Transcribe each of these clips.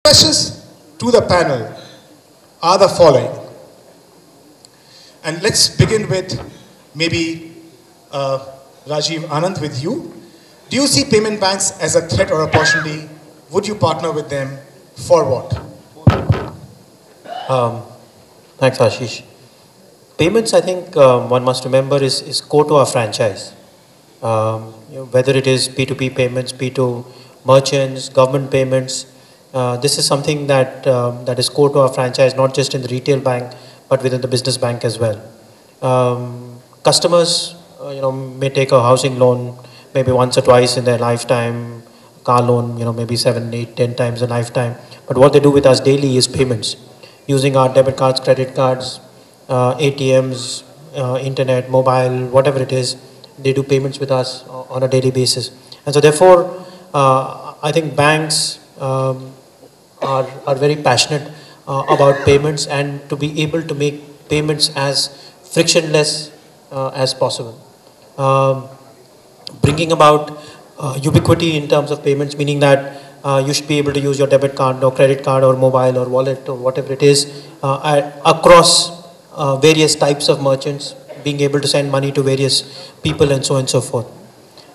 questions to the panel are the following. And let's begin with maybe Rajiv Anand with you. Do you see payment banks as a threat or opportunity? Would you partner with them? For what? Thanks, Ashish. Payments, I think one must remember, is core to our franchise. Whether it is P2P payments, P2 merchants, government payments, this is something that that is core to our franchise, not just in the retail bank, but within the business bank as well. Customers, may take a housing loan maybe once or twice in their lifetime, car loan, maybe 7, 8, 10 times a lifetime. But what they do with us daily is payments, using our debit cards, credit cards, ATMs, internet, mobile, whatever it is. They do payments with us on a daily basis. And so therefore, I think banks are very passionate about payments, and to be able to make payments as frictionless as possible. Bringing about ubiquity in terms of payments, meaning that you should be able to use your debit card or credit card or mobile or wallet or whatever it is across various types of merchants, being able to send money to various people and so on and so forth.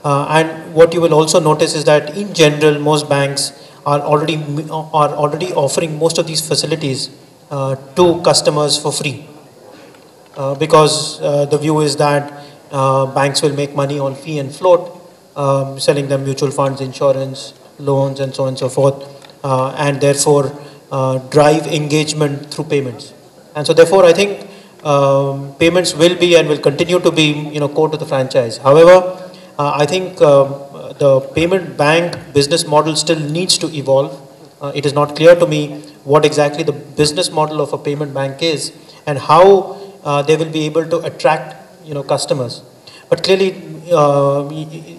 And what you will also notice is that in general, most banks are already offering most of these facilities to customers for free, because the view is that banks will make money on fee and float, selling them mutual funds, insurance, loans, and so on and so forth, and therefore drive engagement through payments. And so therefore, I think payments will be and will continue to be core to the franchise. However, I think the payment bank business model still needs to evolve. It is not clear to me what exactly the business model of a payment bank is and how they will be able to attract customers. But clearly,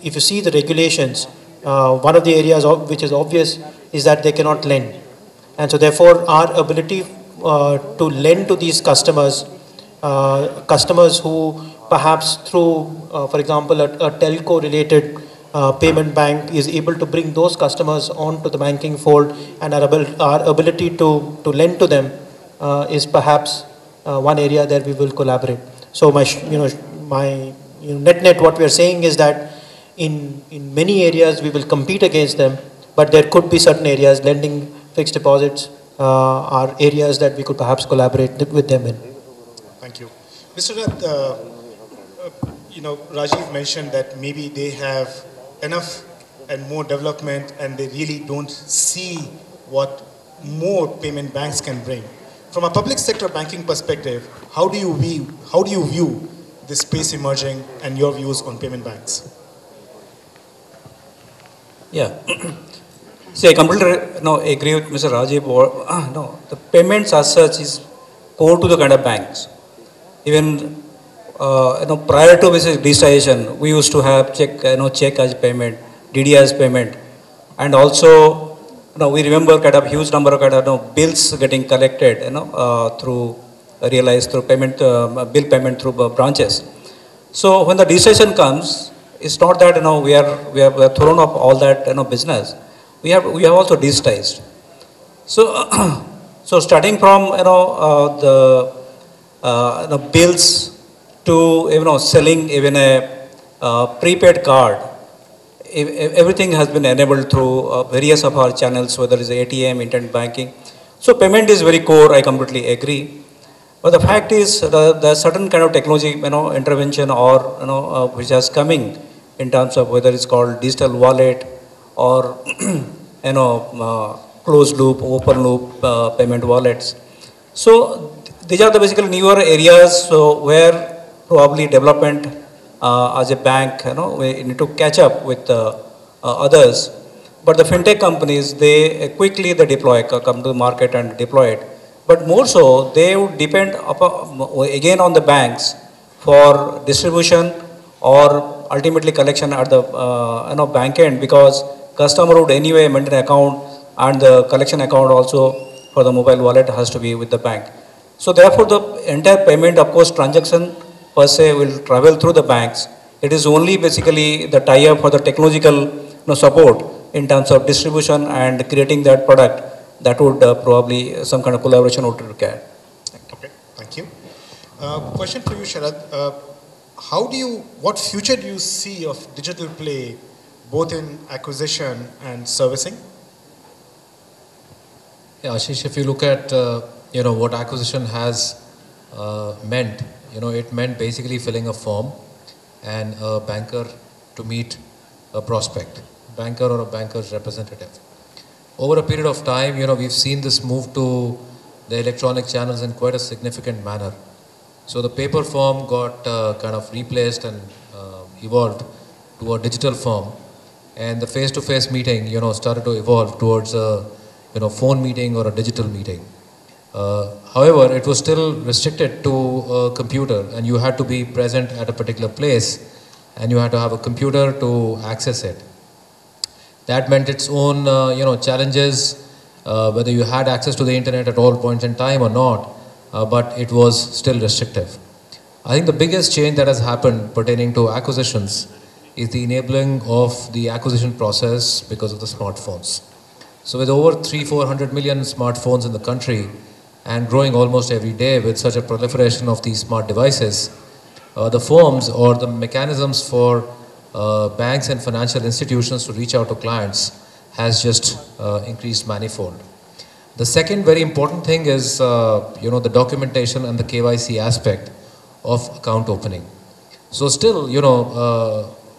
if you see the regulations, one of the areas which is obvious is that they cannot lend. And so therefore, our ability to lend to these customers, customers who perhaps through, for example, a telco related payment bank is able to bring those customers onto the banking fold, and our ability to lend to them is perhaps one area that we will collaborate. So my net what we are saying is that in many areas we will compete against them, but there could be certain areas, lending, fixed deposits, are areas that we could perhaps collaborate with them in. Thank you. Mr. Rath, Rajiv mentioned that maybe they have enough and more development and they really don't see what more payment banks can bring. From a public sector banking perspective, how do you view this space emerging and your views on payment banks? Yeah. See, I completely agree with Mr. Rajiv. No, the payments as such is core to the kind of banks. Even prior to this digitization, we used to have check as payment, DD as payment, and also we remember kind of huge number of bills getting collected through payment bill payment through branches. So when the digitization comes, it's not that we have thrown up all that business. We have also digitized. So so starting from the bills to selling even a prepaid card, everything has been enabled through various of our channels, whether it's ATM, internet banking. So payment is very core. I completely agree. But the fact is, the certain kind of technology, intervention or which is coming in terms of whether it's called digital wallet or closed loop, open loop payment wallets. So these are the basically newer areas where probably development as a bank, we need to catch up with others. But the fintech companies, they quickly deploy, come to the market and deploy it. But more so, they would depend again on the banks for distribution or ultimately collection at the bank end, because customer would anyway maintain an account, and the collection account also for the mobile wallet has to be with the bank. So therefore, the entire payment, of course, transaction per se will travel through the banks. It is only basically the tie-up for the technological support in terms of distribution and creating that product that would probably some kind of collaboration would require. Okay, thank you. Question for you, Sharad. What future do you see of digital play, both in acquisition and servicing? Yeah, Ashish, if you look at what acquisition has meant, it meant basically filling a form and a banker to meet a prospect, banker or a banker's representative. Over a period of time, we've seen this move to the electronic channels in quite a significant manner. So the paper form got kind of replaced and evolved to a digital form, and the face-to-face meeting, started to evolve towards a phone meeting or a digital meeting. However, it was still restricted to a computer, and you had to be present at a particular place, and you had to have a computer to access it. That meant its own, challenges, whether you had access to the internet at all points in time or not, but it was still restrictive. I think the biggest change that has happened pertaining to acquisitions is the enabling of the acquisition process because of the smartphones. So with over 300-400 million smartphones in the country and growing almost every day with such a proliferation of these smart devices, the forms or the mechanisms for banks and financial institutions to reach out to clients has just increased manifold. The second very important thing is the documentation and the KYC aspect of account opening. So still,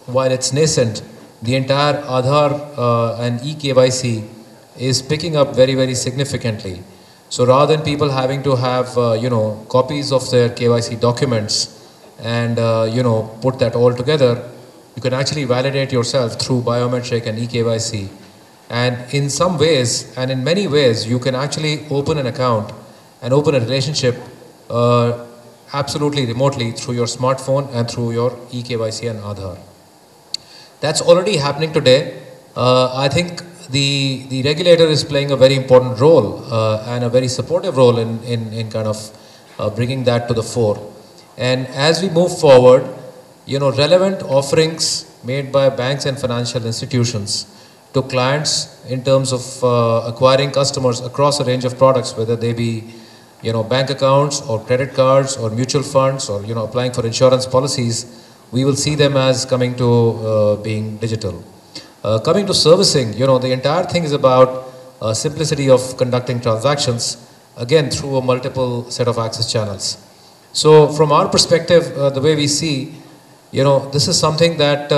while it's nascent, the entire Aadhaar and eKYC is picking up very, very significantly. So rather than people having to have copies of their KYC documents and put that all together, you can actually validate yourself through biometric and eKYC. And in some ways, and in many ways, you can actually open an account and open a relationship absolutely remotely through your smartphone and through your eKYC and Aadhaar. That's already happening today. I think the regulator is playing a very important role and a very supportive role in kind of bringing that to the fore. And as we move forward, relevant offerings made by banks and financial institutions to clients in terms of acquiring customers across a range of products, whether they be bank accounts or credit cards or mutual funds or applying for insurance policies, we will see them as coming to being digital. Coming to servicing, the entire thing is about simplicity of conducting transactions, again through a multiple set of access channels. So from our perspective, the way we see, this is something that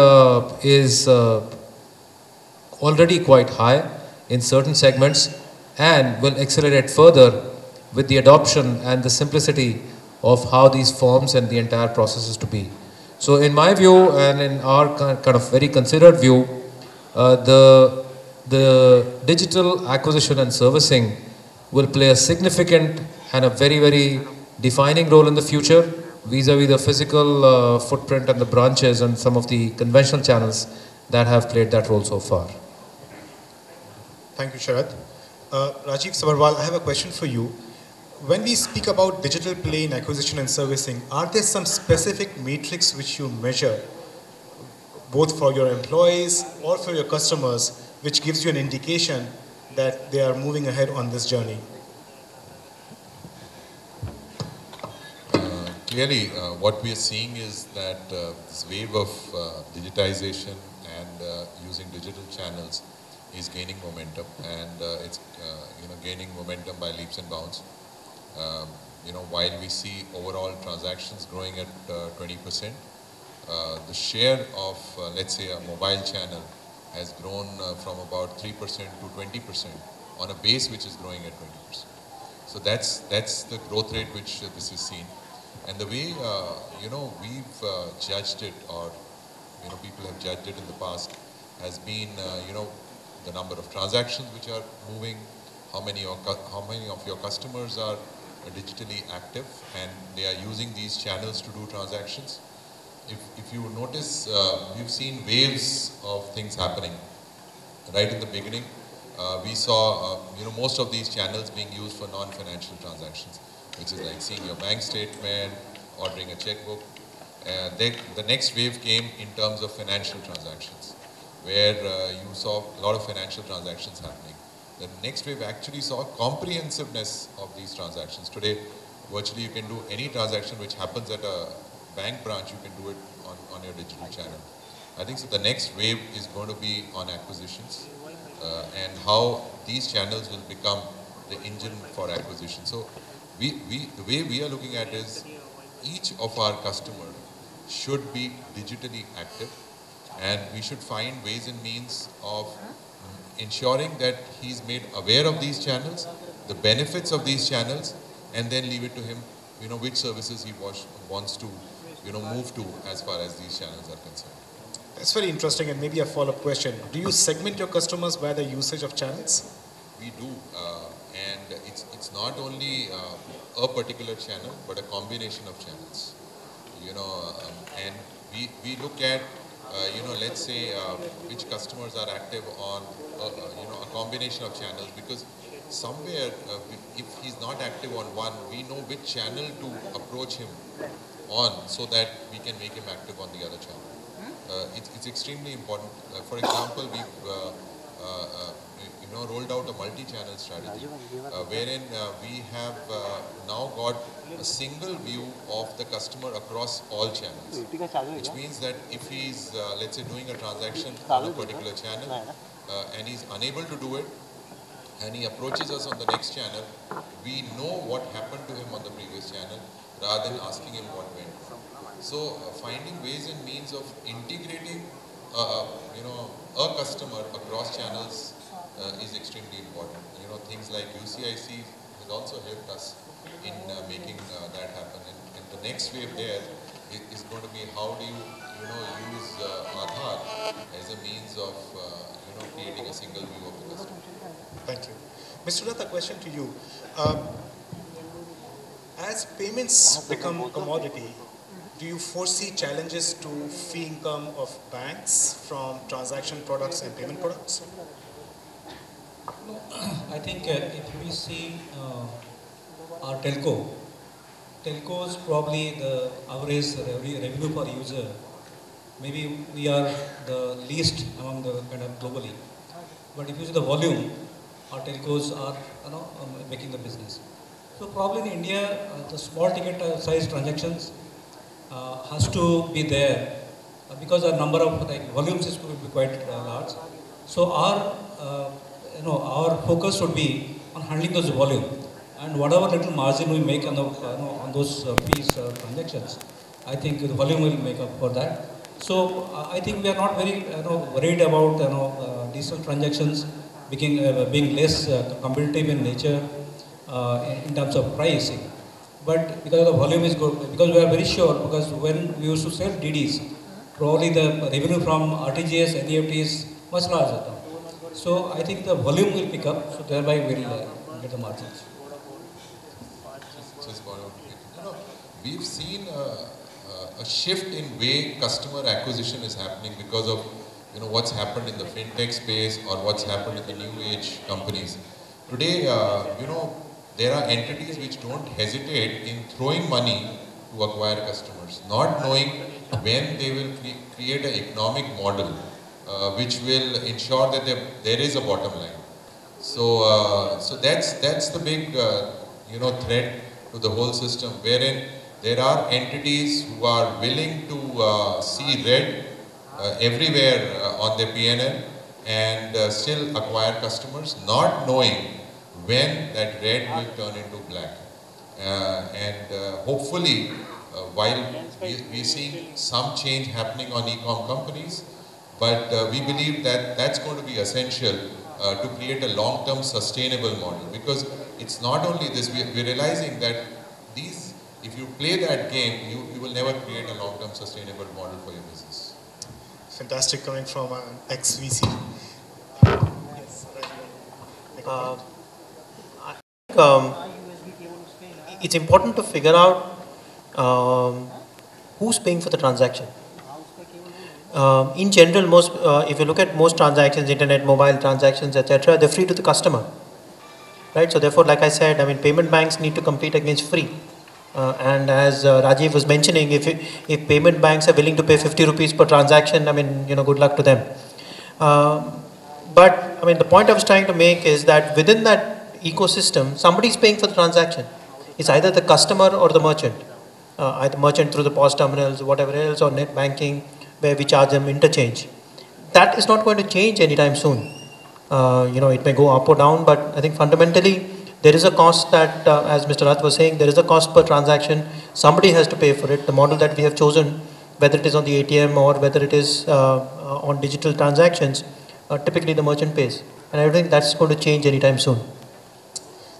is already quite high in certain segments and will accelerate further with the adoption and the simplicity of how these forms and the entire process is to be. So in my view and in our kind of very considered view, the digital acquisition and servicing will play a significant and a very, very defining role in the future vis-a-vis the physical footprint and the branches and some of the conventional channels that have played that role so far. Thank you, Sharad. Rajiv Sabarwal, I have a question for you. When we speak about digital play in acquisition and servicing, are there some specific metrics which you measure, both for your employees or for your customers, which gives you an indication that they are moving ahead on this journey? Clearly, what we are seeing is that this wave of digitization and using digital channels is gaining momentum, and it's gaining momentum by leaps and bounds. While we see overall transactions growing at 20%, the share of, let's say, a mobile channel has grown from about 3% to 20% on a base which is growing at 20%. So that's the growth rate which this is seen. And the way, we've judged it, or, people have judged it in the past, has been, the number of transactions which are moving, how many of your customers are digitally active and they are using these channels to do transactions. If you notice, we've seen waves of things happening. Right in the beginning, we saw, most of these channels being used for non-financial transactions, which is like seeing your bank statement, ordering a checkbook. The next wave came in terms of financial transactions, where you saw a lot of financial transactions happening. The next wave actually saw comprehensiveness of these transactions. Today, virtually you can do any transaction which happens at a bank branch, you can do it on your digital channel. I think so the next wave is going to be on acquisitions and how these channels will become the engine for acquisition. So the way we are looking at is each of our customers should be digitally active, and we should find ways and means of ensuring that he's made aware of these channels, the benefits of these channels, and then leave it to him, which services he wants to, move to as far as these channels are concerned. That's very interesting, and maybe a follow-up question. Do you segment your customers by the usage of channels? We do, and it's not only a particular channel, but a combination of channels. And we look at, let's say which customers are active on, a combination of channels, because somewhere, if he's not active on one, we know which channel to approach him on so that we can make him active on the other channel. It's extremely important. For example, we've rolled out a multi-channel strategy wherein we have now got a single view of the customer across all channels, which means that if he's, let's say, doing a transaction on a particular channel and he's unable to do it, and he approaches us on the next channel, we know what happened to him on the previous channel rather than asking him what went wrong. So finding ways and means of integrating, a customer across channels is extremely important. Things like UCIC has also helped us in making that happen. And the next wave there is going to be how do you, use Aadhaar as a means of, creating a single view of the customer. Thank you. Mr. Dutt, a question to you. As payments become a commodity, do you foresee challenges to fee income of banks from transaction products and payment products? I think if we see our telcos probably the average revenue per user, maybe we are the least among the kind of globally. But if you see the volume, our telcos are making the business. So probably in India, the small ticket size transactions has to be there because the number of volumes is going to be quite large. So our focus would be on handling those volume, and whatever little margin we make on the on those fees transactions, I think the volume will make up for that. So I think we are not very worried about digital transactions being less competitive in nature in terms of pricing. But because the volume is good, because we are very sure, because when we used to sell DDs, probably the revenue from RTGS, NEFT is much larger. So I think the volume will pick up, so thereby we will get the margins. We've seen a shift in way customer acquisition is happening because of what's happened in the fintech space or what's happened in the new age companies. Today, there are entities which don't hesitate in throwing money to acquire customers, not knowing when they will create an economic model which will ensure that there is a bottom line. So that's the big threat to the whole system, wherein there are entities who are willing to see red everywhere on their P&L and still acquire customers, not knowing when that red will turn into black. Hopefully, while we see some change happening on e-com companies, but we believe that that's going to be essential to create a long-term sustainable model, because it's not only this, we're realizing that if you play that game, you will never create a long-term sustainable model for your business. Fantastic, coming from an ex-VC. Yes, it's important to figure out who's paying for the transaction. In general, if you look at most transactions, internet, mobile transactions, etc., they're free to the customer, right? So therefore, like I said, payment banks need to compete against free. And as Rajiv was mentioning, if payment banks are willing to pay 50 rupees per transaction, good luck to them. But I mean, the point I was trying to make is that within that ecosystem, somebody is paying for the transaction. It's either the customer or the merchant. Either merchant through the POS terminals, whatever else, or net banking, where we charge them interchange. That is not going to change anytime soon. It may go up or down, but I think fundamentally there is a cost that, as Mr. Rath was saying, there is a cost per transaction. Somebody has to pay for it. The model that we have chosen, whether it is on the ATM or whether it is on digital transactions, typically the merchant pays. And I don't think that's going to change anytime soon.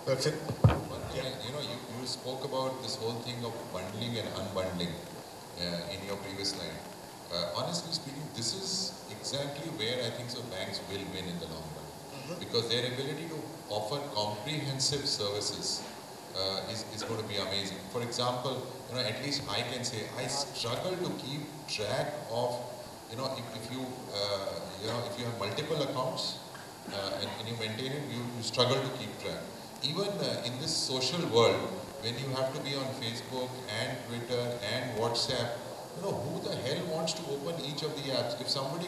That's it. You spoke about this whole thing of bundling and unbundling in your previous slide. Honestly speaking, this is exactly where I think so banks will win in the long run, because their ability to offer comprehensive services is going to be amazing. For example, at least I can say I struggle to keep track of, if you have multiple accounts and you maintain it, you struggle to keep track. Even in this social world, when you have to be on Facebook and Twitter and WhatsApp, who the hell wants to open each of the apps? If somebody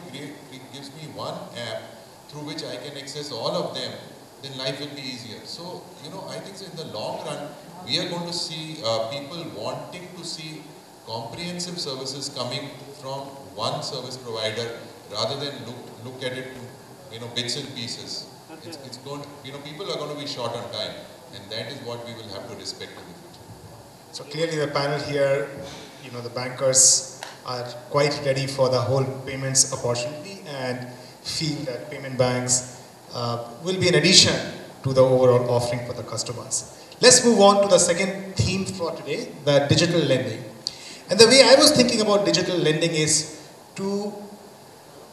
gives me one app through which I can access all of them, then life will be easier. So, I think so in the long run, we are going to see people wanting to see comprehensive services coming from one service provider rather than look at it, bits and pieces. It's going, people are going to be short on time, and that is what we will have to respect in the future. So clearly the panel here, the bankers are quite ready for the whole payments opportunity and feel that payment banks will be an addition to the overall offering for the customers. Let's move on to the second theme for today, the digital lending. And the way I was thinking about digital lending is to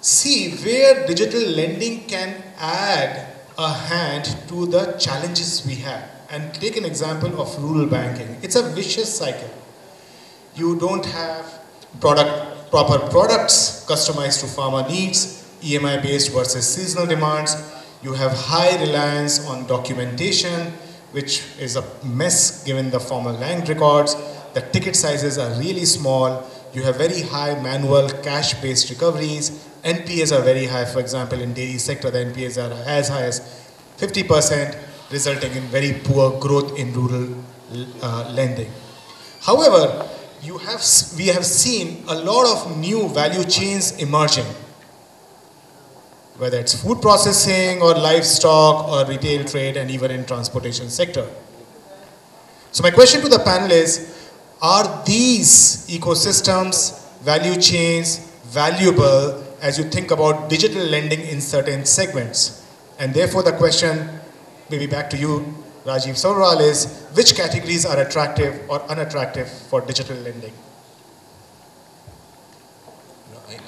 see where digital lending can add a hand to the challenges we have. And take an example of rural banking. It's a vicious cycle. You don't have proper products customized to farmer needs, EMI based versus seasonal demands. You have high reliance on documentation, which is a mess given the formal land records. The ticket sizes are really small. You have very high manual cash-based recoveries. NPAs are very high. For example, in dairy sector, the NPAs are as high as 50%, resulting in very poor growth in rural lending. However, we have seen a lot of new value chains emerging, whether it's food processing or livestock or retail trade and even in transportation sector. So my question to the panel is, are these ecosystems, value chains valuable as you think about digital lending in certain segments? And therefore the question, maybe back to you, Rajiv Saurwal, is which categories are attractive or unattractive for digital lending?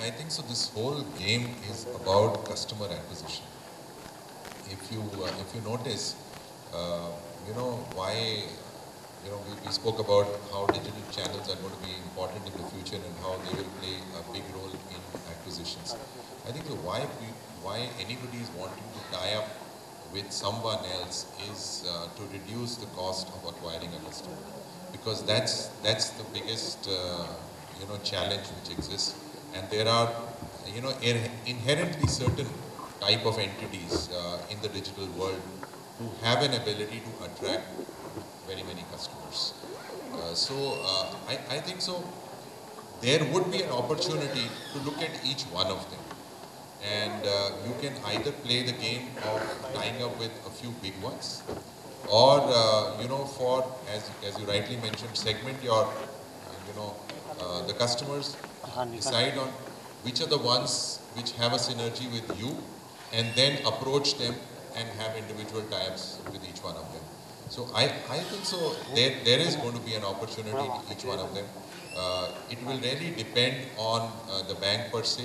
I think so this whole game is about customer acquisition. If you notice, why, we spoke about how digital channels are going to be important in the future and how they will play a big role in acquisitions. I think why anybody is wanting to tie up with someone else is to reduce the cost of acquiring a customer, because that's the biggest challenge which exists. And there are, inherently certain type of entities in the digital world who have an ability to attract very many customers. I think so there would be an opportunity to look at each one of them. And you can either play the game of tying up with a few big ones, or, for, as you rightly mentioned, segment your, the customers, decide on which are the ones which have a synergy with you, and then approach them and have individual tie-ups with each one of them. So I think so there is going to be an opportunity in each one of them. It will really depend on the bank per se,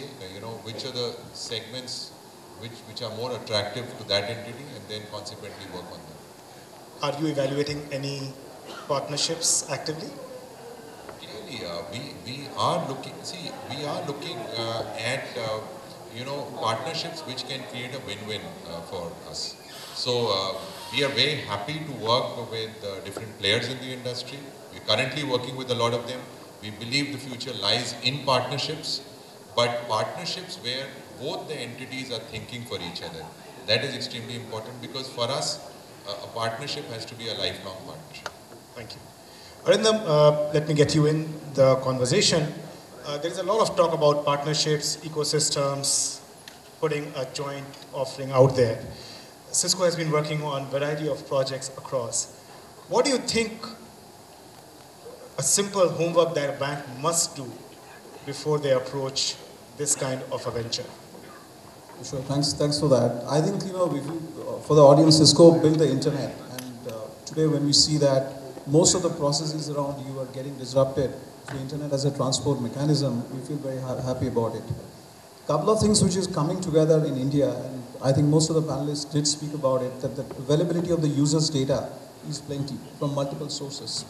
which are the segments which are more attractive to that entity, and then consequently work on them. Are you evaluating any partnerships actively? Clearly, we are looking at partnerships which can create a win-win for us. So we are very happy to work with different players in the industry. We're currently working with a lot of them. We believe the future lies in partnerships, but partnerships where both the entities are thinking for each other. That is extremely important because for us, a partnership has to be a lifelong partnership. Thank you. Arindam, let me get you in the conversation. There is a lot of talk about partnerships, ecosystems, putting a joint offering out there. Cisco has been working on a variety of projects across. What do you think a simple homework that a bank must do before they approach this kind of a venture? Sure, thanks for that. I think, for the audience, Cisco built the internet, and today when we see that most of the processes around you are getting disrupted, the internet as a transport mechanism, we feel very happy about it. Couple of things which is coming together in India, and I think most of the panelists did speak about it, that the availability of the user's data is plenty from multiple sources.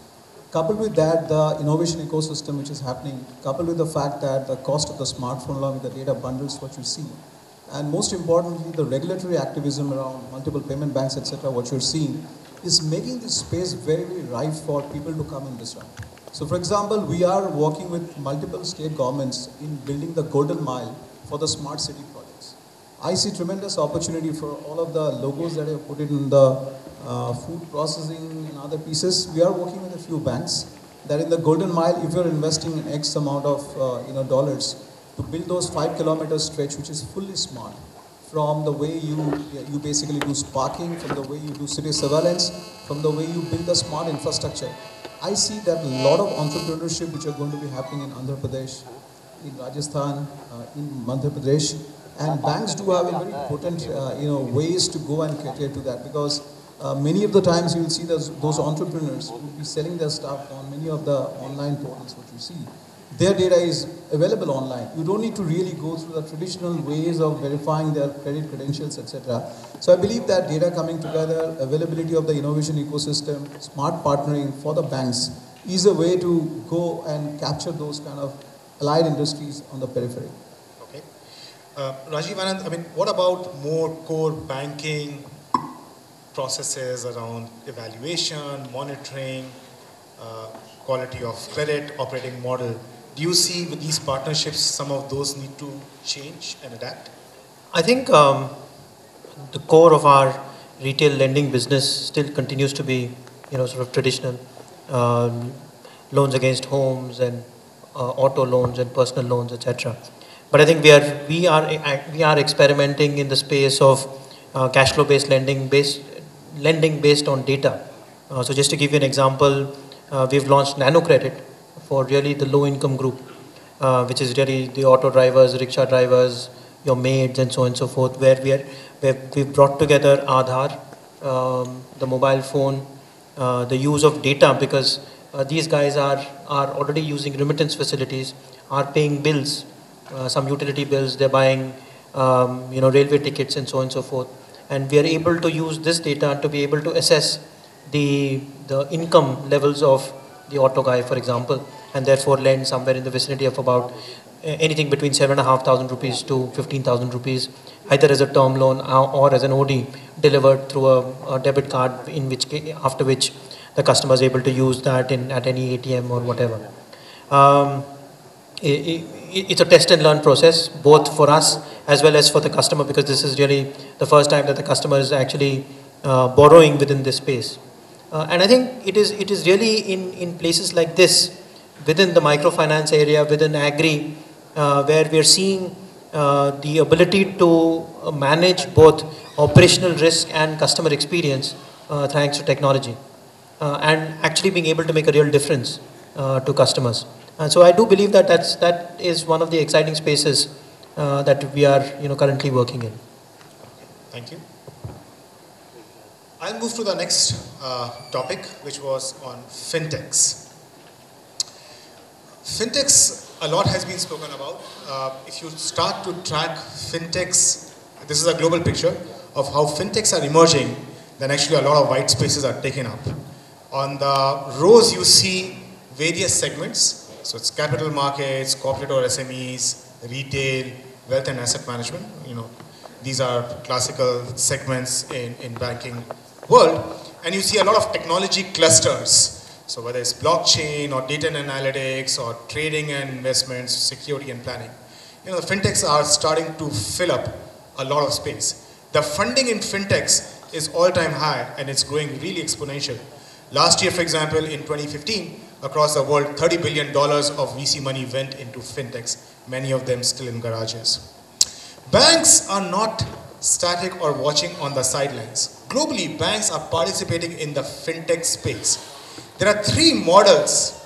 Coupled with that, the innovation ecosystem which is happening, coupled with the fact that the cost of the smartphone along with the data bundles, what you see, and most importantly, the regulatory activism around multiple payment banks, etc., what you're seeing, is making this space very, very ripe for people to come and disrupt. So for example, we are working with multiple state governments in building the golden mile for the smart city projects. I see tremendous opportunity for all of the logos that have put in the food processing and other pieces. We are working with a few banks that in the golden mile, if you're investing an X amount of dollars, to build those 5 kilometer stretch, which is fully smart, from the way you basically do sparking, from the way you do city surveillance, from the way you build the smart infrastructure. I see that a lot of entrepreneurship which are going to be happening in Andhra Pradesh, in Rajasthan, in Madhya Pradesh, and banks do have a very potent ways to go and cater to that, because many of the times you will see those entrepreneurs will be selling their stuff on many of the online portals what you see. Their data is available online. You don't need to really go through the traditional ways of verifying their credit credentials, etc. So I believe that data coming together, availability of the innovation ecosystem, smart partnering for the banks is a way to go and capture those kind of allied industries on the periphery. Okay. Rajiv Anand, what about more core banking processes around evaluation, monitoring, quality of credit, operating model? Do you see with these partnerships some of those need to change and adapt? I think the core of our retail lending business still continues to be, sort of traditional loans against homes and auto loans and personal loans, etc. But I think we are experimenting in the space of cash flow based lending based on data. So just to give you an example, we've launched Nano Credit for really the low income group, which is really the auto drivers, rickshaw drivers, your maids and so on and so forth, where we've brought together Aadhaar, the mobile phone, the use of data, because these guys are already using remittance facilities, are paying bills, some utility bills, they're buying railway tickets and so on and so forth. And we are able to use this data to be able to assess the income levels of the auto guy, for example, and therefore lend somewhere in the vicinity of about anything between 7,500 rupees to 15,000 rupees, either as a term loan or as an OD delivered through a debit card, after which the customer is able to use that at any ATM or whatever. It's a test and learn process, both for us as well as for the customer, because this is really the first time that the customer is actually borrowing within this space. And I think it is really in places like this, within the microfinance area, within agri, where we are seeing the ability to manage both operational risk and customer experience thanks to technology, and actually being able to make a real difference to customers. And so I do believe that that is one of the exciting spaces that we are currently working in. Thank you. I'll move to the next topic, which was on fintechs. Fintechs, a lot has been spoken about. If you start to track fintechs, this is a global picture of how fintechs are emerging, then actually a lot of white spaces are taken up. On the rows you see various segments. So it's capital markets, corporate or SMEs, retail, wealth and asset management. These are classical segments in banking world. And you see a lot of technology clusters. So whether it's blockchain or data and analytics or trading and investments, security and planning. the fintechs are starting to fill up a lot of space. The funding in fintechs is all-time high and it's growing really exponential. Last year, for example, in 2015, across the world, $30 billion of VC money went into fintechs, many of them still in garages. Banks are not static or watching on the sidelines. Globally, banks are participating in the fintech space. There are three models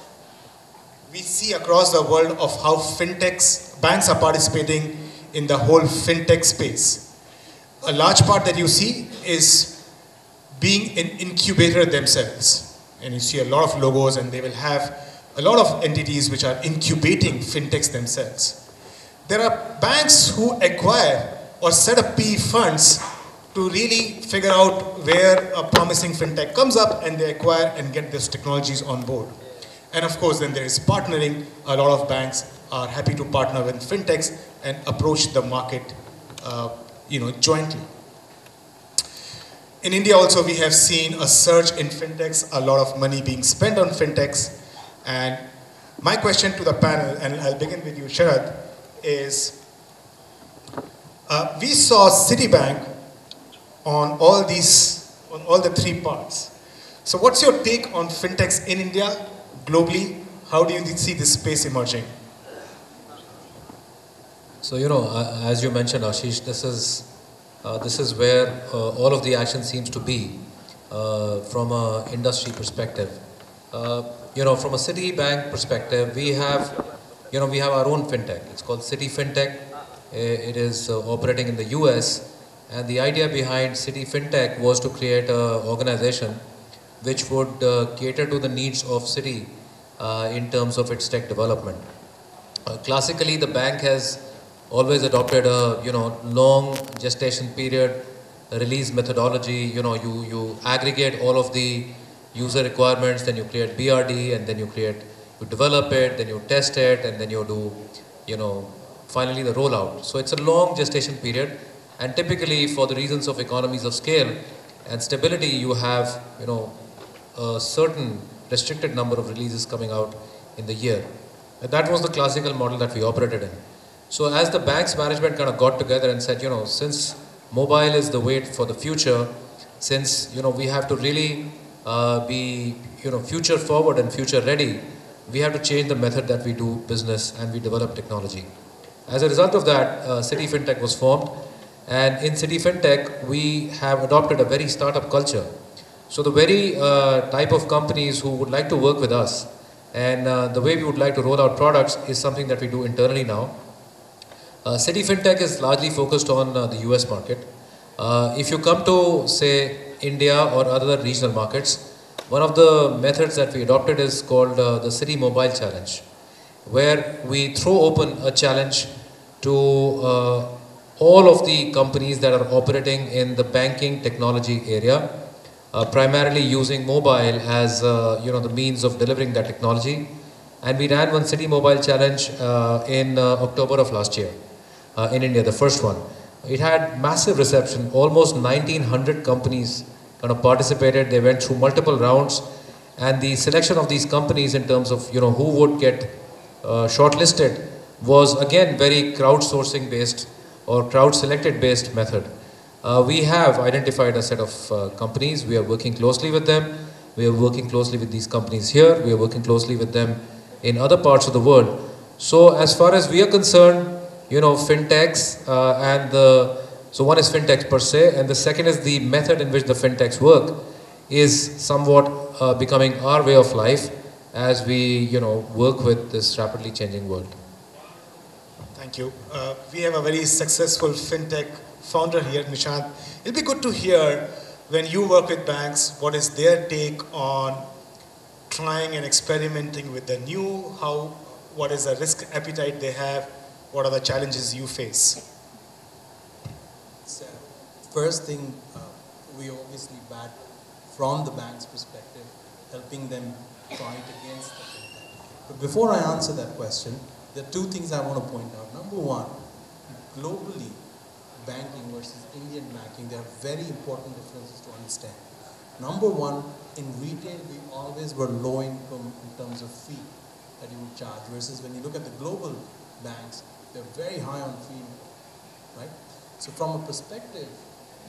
we see across the world of how banks are participating in the whole fintech space. A large part that you see is being an incubator themselves. And you see a lot of logos and they will have a lot of entities which are incubating fintechs themselves. There are banks who acquire or set up PE funds to really figure out where a promising fintech comes up and they acquire and get these technologies on board. And of course, then there is partnering. A lot of banks are happy to partner with fintechs and approach the market jointly. In India also, we have seen a surge in fintechs, a lot of money being spent on fintechs. And my question to the panel, and I'll begin with you, Sharad, is we saw Citibank on all the three parts. So what's your take on fintechs in India, globally? How do you see this space emerging? So, as you mentioned, Ashish, this is where all of the action seems to be from an industry perspective. From a Citibank perspective, we have our own fintech. It's called Citi Fintech. It is operating in the US, and the idea behind Citi Fintech was to create an organization which would cater to the needs of Citi in terms of its tech development. Classically, the bank has always adopted a long gestation period release methodology. You aggregate all of the user requirements, then you create BRD, and then you develop it, then you test it, and then you do finally the rollout. So it's a long gestation period, and typically for the reasons of economies of scale and stability, you have a certain restricted number of releases coming out in the year. And that was the classical model that we operated in. So as the bank's management kind of got together and said, since mobile is the way for the future, since we have to really be future forward and future ready, we have to change the method that we do business and we develop technology. As a result of that, Citi Fintech was formed, and in Citi Fintech we have adopted a very startup culture. So the very type of companies who would like to work with us and the way we would like to roll out products is something that we do internally now. Citi Fintech is largely focused on the US market. If you come to, say, India or other regional markets, one of the methods that we adopted is called the Citi Mobile Challenge, where we throw open a challenge to all of the companies that are operating in the banking technology area, primarily using mobile as the means of delivering that technology. And we ran one Citi Mobile Challenge in October of last year in India, the first one. It had massive reception. Almost 1,900 companies kind of participated. They went through multiple rounds, and the selection of these companies in terms of who would get shortlisted was again very crowdsourcing based or crowd selected based method. We have identified a set of companies. We are working closely with them. We are working closely with these companies here. We are working closely with them in other parts of the world. So as far as we are concerned, fintechs so one is fintechs per se, and the second is the method in which the fintechs work is somewhat becoming our way of life as we work with this rapidly changing world. Thank you. We have a very successful fintech founder here, Nishant. It'll be good to hear, when you work with banks, what is their take on trying and experimenting with the new, what is the risk appetite they have, what are the challenges you face? So, first thing, we obviously bat from the bank's perspective, helping them fight against the fintech. But before I answer that question, there are two things I want to point out. Number one, globally, banking versus Indian banking, there are very important differences to understand. Number one, in retail, we always were low income in terms of fee that you would charge, versus when you look at the global banks, They're very high on fee, right? So from a perspective,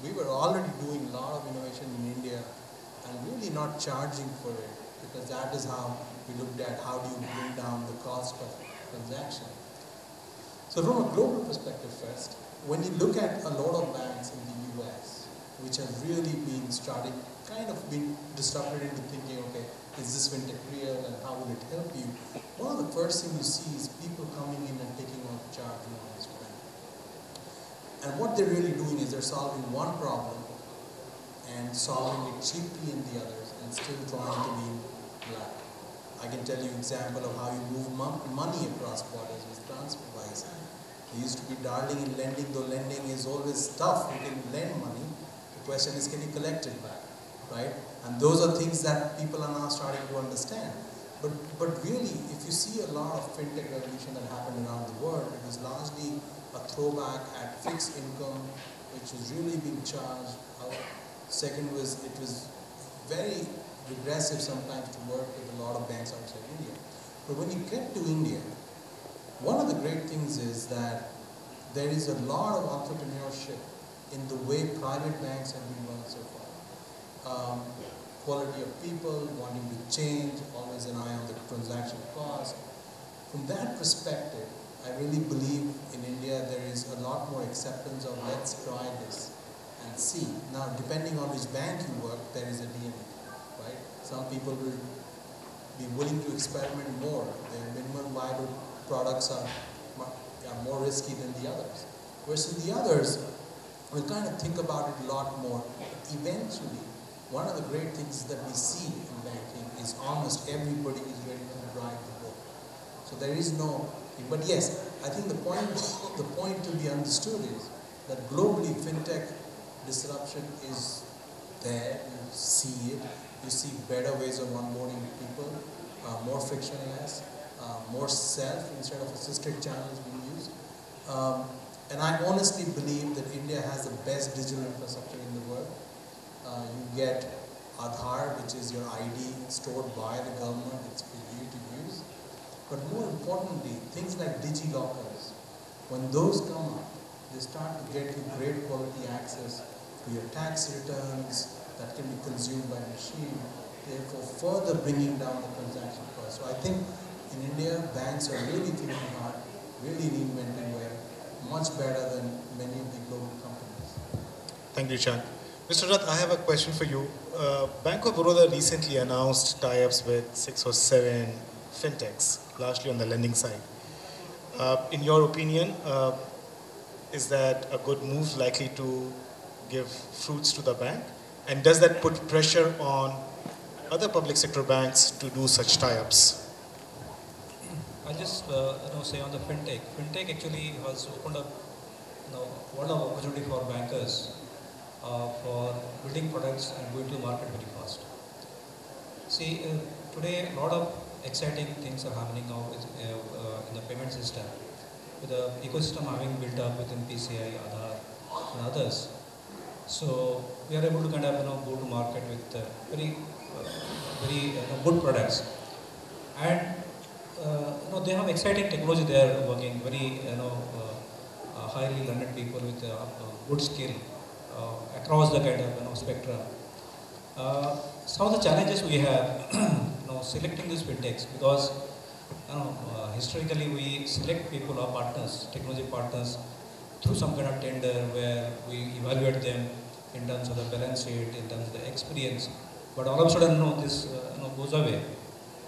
we were already doing a lot of innovation in India and really not charging for it, because that is how we looked at how do you bring down the cost of transaction. So from a global perspective first, when you look at a lot of banks in the US, which have really been starting, kind of been disrupted into thinking, okay, is this fintech real and how will it help you? One of the first things you see is people coming in and taking out charge on this bank. And what they're really doing is they're solving one problem and solving it cheaply in the others and still trying to be black. I can tell you an example of how you move money across borders with TransferWise. They used to be darling in lending, though lending is always tough. You can lend money. The question is, can you collect it back, right? And those are things that people are now starting to understand. But really, if you see a lot of fintech revolution that happened around the world, it was largely a throwback at fixed income, which was really being charged out. Second was, it was very regressive sometimes to work with a lot of banks outside India. But when you get to India, one of the great things is that there is a lot of entrepreneurship in the way private banks have been run so far. Quality of people, wanting to change, always an eye on the transaction cost. From that perspective, I really believe in India there is a lot more acceptance of let's try this and see. Now, depending on which bank you work, there is a DNA, right? Some people will be willing to experiment more. Their minimum viable products are more risky than the others. Versus the others will kind of think about it a lot more. Eventually, one of the great things that we see in banking is almost everybody is ready to drive the boat. So there is no, but yes, I think the point to be understood is that globally fintech disruption is there. You see it. You see better ways of onboarding people, more frictionless, more self instead of assisted channels being used. And I honestly believe that India has the best digital infrastructure in the world. You get Aadhaar, which is your ID stored by the government, it's for you to use. But more importantly, things like DigiLockers, when those come up, they start to get you great quality access to your tax returns that can be consumed by machine, therefore further bringing down the transaction cost. So I think in India, banks are really thinking hard, really reinventing way, much better than many of the global companies. Thank you, Chan. Mr. Rath, I have a question for you. Bank of Baroda recently announced tie-ups with 6 or 7 fintechs, largely on the lending side. In your opinion, is that a good move likely to give fruits to the bank? And does that put pressure on other public sector banks to do such tie-ups? I just say on the fintech. Fintech actually has opened up one opportunity for bankers for building products and going to market very fast. See, today a lot of exciting things are happening now in the payment system, with the ecosystem having built up within PCI, Aadhaar, and others. So we are able to kind of go to market with very good products, and they have exciting technology. They are working very highly learned people with good skill across the kind of spectrum. Some of the challenges we have, selecting these fintechs, because historically we select people or partners, technology partners, through some kind of tender where we evaluate them in terms of the balance sheet, in terms of the experience. But all of a sudden, this goes away.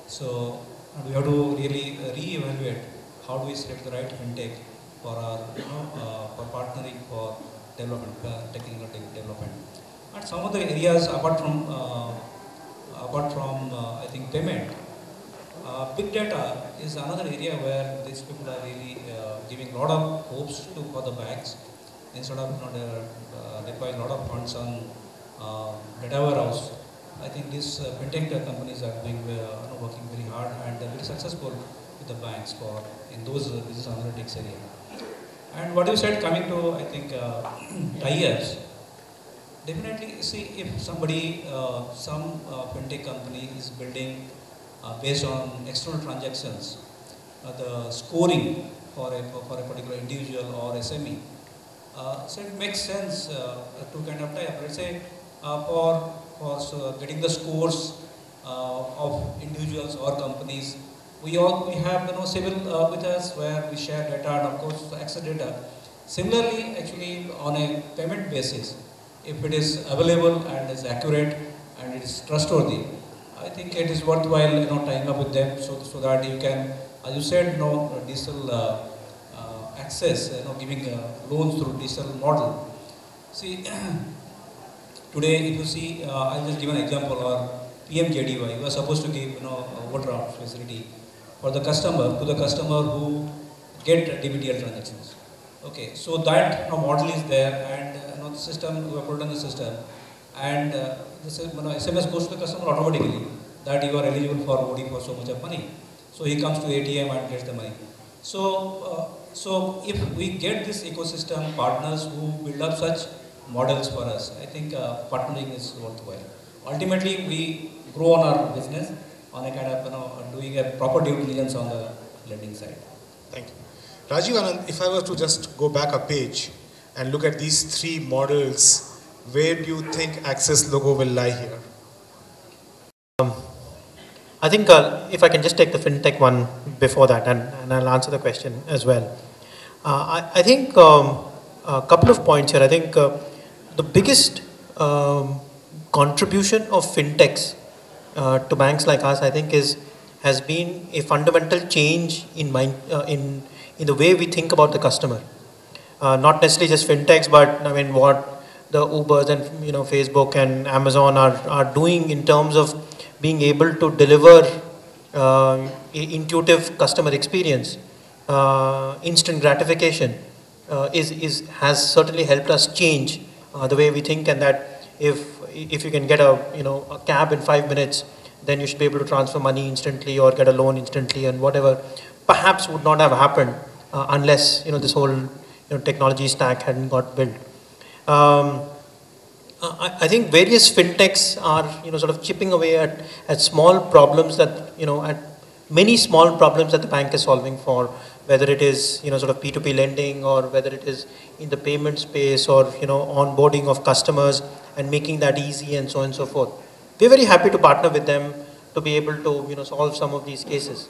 So we have to really re-evaluate how do we select the right fintech for our for partnering for development, technical development. And some of the areas apart from I think payment, big data is another area where these people are really giving a lot of hopes for the banks. Instead of deploying a lot of funds on data warehouse, I think these fintech companies are working very hard and very successful with the banks in those business analytics area. And what you said, coming to I think tie-ups, definitely see if somebody, some fintech company is building based on external transactions, the scoring for a particular individual or SME. So it makes sense to kind of tie up. Let's say for getting the scores of individuals or companies, we have civil with us where we share data and of course access data. Similarly, actually on a payment basis, if it is available and is accurate and it is trustworthy, I think it is worthwhile tying up with them so that you can, as you said, digital access, giving loans through digital model. See, today if you see, I'll just give an example. Or PMJDY, you are supposed to give overdraft facility for the customer who get DBTL transactions. Okay, so that model is there, and the system we have put on the system, and this SMS goes to the customer automatically that you are eligible for OD for so much of money. So he comes to ATM and gets the money. So if we get this ecosystem partners who build up such models for us, I think partnering is worthwhile. Ultimately, we grow on our business on a kind of doing a proper due diligence on the lending side. Thank you. Rajiv Anand, if I were to just go back a page and look at these three models, where do you think Axis logo will lie here? I think if I can just take the fintech one before that, and I'll answer the question as well. I think a couple of points here. I think the biggest contribution of fintechs to banks like us, I think, has been a fundamental change in the way we think about the customer. Not necessarily just fintechs, but I mean what the Ubers and Facebook and Amazon are doing in terms of being able to deliver intuitive customer experience, instant gratification, has certainly helped us change the way we think, and that if you can get a cab in 5 minutes, then you should be able to transfer money instantly or get a loan instantly, and whatever perhaps would not have happened unless this whole technology stack hadn't got built. I think various fintechs are sort of chipping away at small problems that at many small problems that the bank is solving for, whether it is sort of P2P lending, or whether it is in the payment space, or onboarding of customers and making that easy, and so on and so forth. We're very happy to partner with them to be able to solve some of these cases.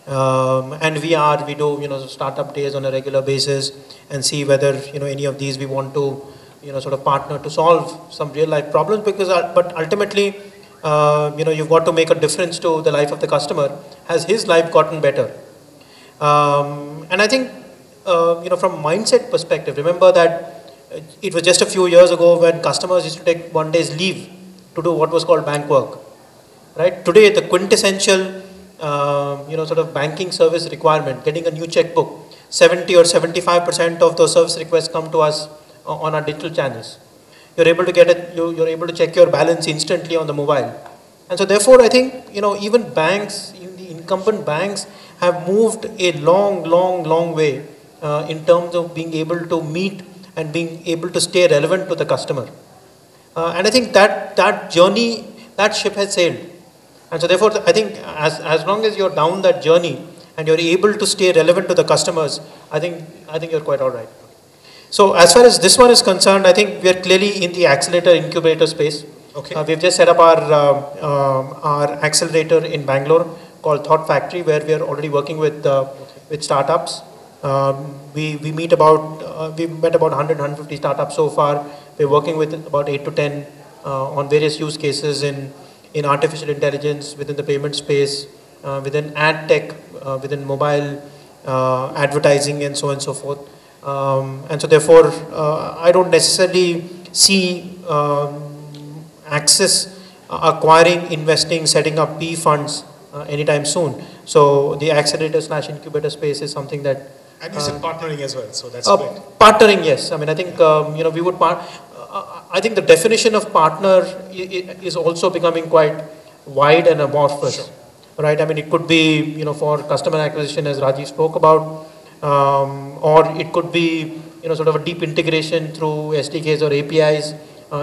And we do startup days on a regular basis and see whether any of these we want to sort of partner to solve some real life problems, because but ultimately you've got to make a difference to the life of the customer. Has his life gotten better? And I think from mindset perspective, remember that it was just a few years ago when customers used to take 1 day's leave to do what was called bank work, right? Today the quintessential sort of banking service requirement, getting a new checkbook, 70 or 75% of those service requests come to us on our digital channels. You're able to get it, you're able to check your balance instantly on the mobile. And so therefore I think even banks, even the incumbent banks, have moved a long way in terms of being able to meet and being able to stay relevant to the customer. And I think that journey, that ship has sailed. And so therefore I think as long as you're down that journey and you're able to stay relevant to the customers, I think you're quite all right. So as far as this one is concerned, I think we are clearly in the accelerator incubator space. Okay. We've just set up our accelerator in Bangalore called Thought Factory, where we are already working with startups. We met about 100-150 startups so far. We're working with about 8 to 10 on various use cases in artificial intelligence, within the payment space, within ad tech, within mobile advertising, and so on and so forth. And so therefore, I don't necessarily see Axis acquiring, investing, setting up PE funds anytime soon. So the accelerator/incubator space is something that. And you said partnering as well, so that's great. Partnering, yes. I mean, I think we would I think the definition of partner is also becoming quite wide and amorphous, sure. Right? I mean, it could be for customer acquisition, as Rajiv spoke about, or it could be sort of a deep integration through SDKs or APIs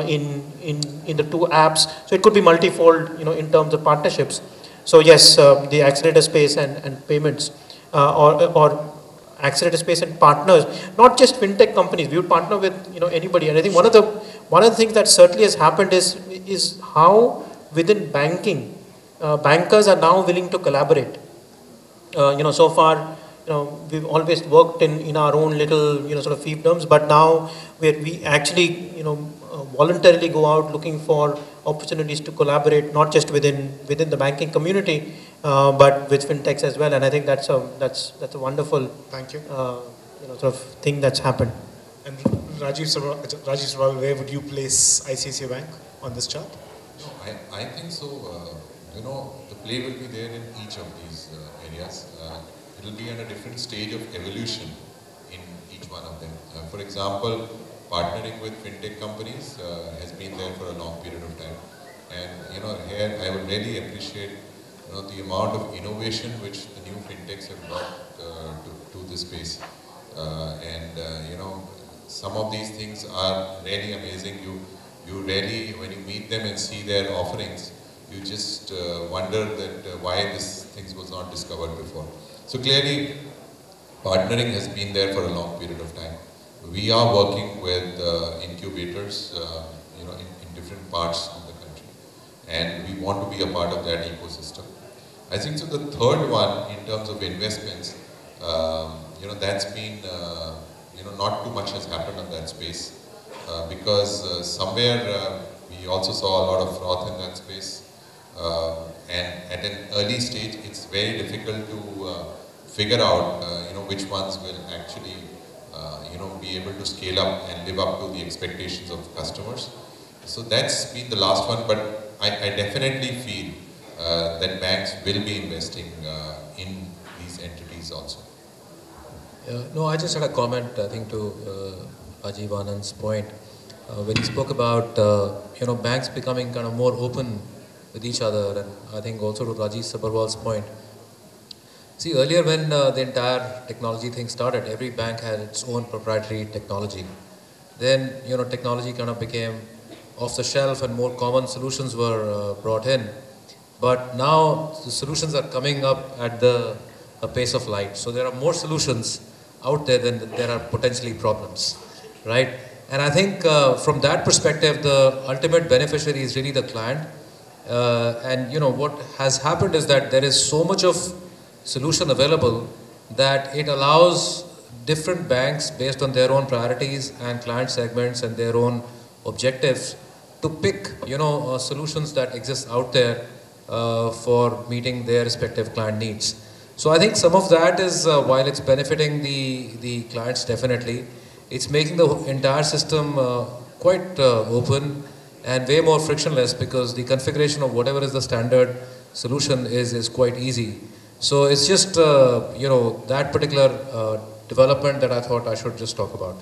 in the two apps. So it could be multifold, in terms of partnerships. So yes, the accelerator space and payments, or accelerator space and partners, not just fintech companies. We would partner with anybody. And I think one of the things that certainly has happened is how within banking, bankers are now willing to collaborate. So far, we've always worked in our own little, sort of fiefdoms, but now we actually, voluntarily go out looking for opportunities to collaborate, not just within the banking community, but with fintechs as well. And I think that's a wonderful, thank you, sort of thing that's happened. And Rajiv Sabharwal, where would you place ICICI Bank on this chart? No, I think so. The play will be there in each of these areas. It will be at a different stage of evolution in each one of them. For example, partnering with fintech companies has been there for a long period of time. And here I would really appreciate the amount of innovation which the new fintechs have brought to this space. Some of these things are really amazing. You really, when you meet them and see their offerings, you just wonder that why this things was not discovered before. So clearly, partnering has been there for a long period of time. We are working with incubators, in different parts of the country, and we want to be a part of that ecosystem. I think so. The third one, in terms of investments, that's been, not too much has happened on that space because somewhere we also saw a lot of froth in that space. And at an early stage, it's very difficult to figure out, which ones will actually, be able to scale up and live up to the expectations of customers. So that's been the last one, but I definitely feel that banks will be investing in these entities also. No, I just had a comment, I think, to Rajiv Anand's point. When he spoke about, banks becoming kind of more open with each other, and I think also to Rajiv Sabharwal's point. See, earlier when the entire technology thing started, every bank had its own proprietary technology. Then, technology kind of became off the shelf and more common solutions were brought in. But now the solutions are coming up at the pace of light. So there are more solutions out there than there are potentially problems, right? And I think from that perspective, the ultimate beneficiary is really the client. What has happened is that there is so much of solution available that it allows different banks based on their own priorities and client segments and their own objectives to pick, solutions that exist out there for meeting their respective client needs. So I think some of that is, while it's benefiting the clients definitely, it's making the entire system quite open and way more frictionless because the configuration of whatever is the standard solution is quite easy. So it's just, that particular development that I thought I should just talk about.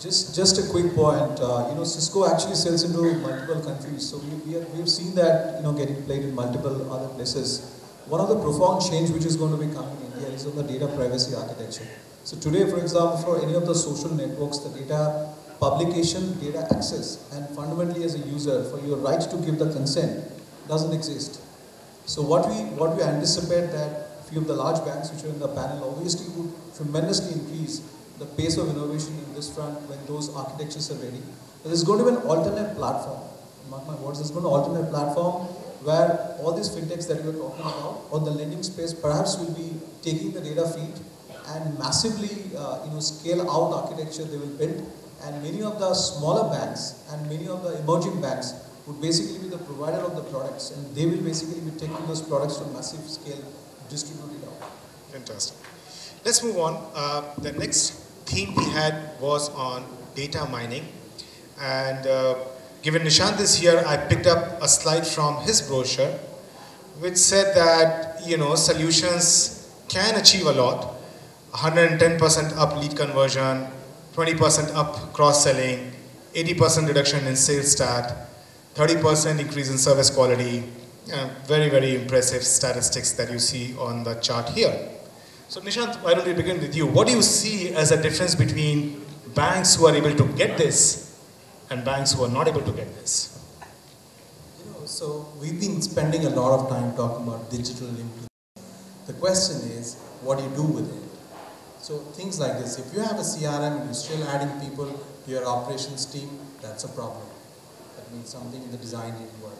Just a quick point. Cisco actually sells into multiple countries, so we've seen that getting played in multiple other places. One of the profound change which is going to be coming in India is on the data privacy architecture. So today, for example, for any of the social networks, the data publication, data access, and fundamentally as a user, for your right to give the consent doesn't exist. So what we anticipate that a few of the large banks which are in the panel obviously would tremendously increase the pace of innovation in this front when those architectures are ready. But there's going to be an alternate platform. Mark my words, there's going to be an alternate platform where all these fintechs that we are talking about, or the lending space, perhaps will be taking the data feed and massively, scale out architecture they will build. And many of the smaller banks and many of the emerging banks would basically be the provider of the products, and they will basically be taking those products to massive scale, distributed out. Fantastic. Let's move on. The next theme we had was on data mining, and given Nishant is here, I picked up a slide from his brochure, which said that solutions can achieve a lot: 110% up lead conversion, 20% up cross-selling, 80% reduction in sales stat, 30% increase in service quality. Very, very impressive statistics that you see on the chart here. So Nishant, why don't we begin with you? What do you see as a difference between banks who are able to get this and banks who are not able to get this? So we've been spending a lot of time talking about digital implementation. The question is, what do you do with it? So things like this. If you have a CRM and you're still adding people to your operations team, that's a problem. That means something in the design didn't work.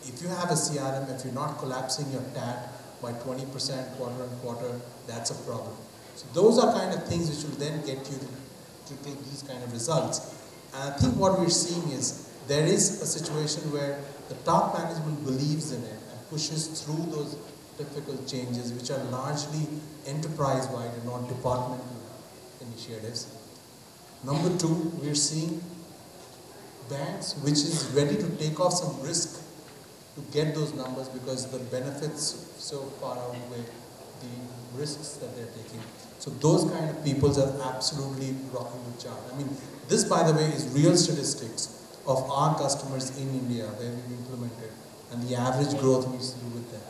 If you have a CRM, if you're not collapsing your TAT by 20% quarter on quarter, that's a problem. So those are kind of things which will then get you to take these kind of results. And I think what we're seeing is there is a situation where the top management believes in it and pushes through those difficult changes, which are largely enterprise-wide and not departmental initiatives. Number two, we're seeing banks which is ready to take off some risk to get those numbers because the benefits so far outweigh the risks that they're taking. So those kind of people are absolutely rocking the chart. I mean, this, by the way, is real statistics of our customers in India where we've implemented and the average growth we see with them.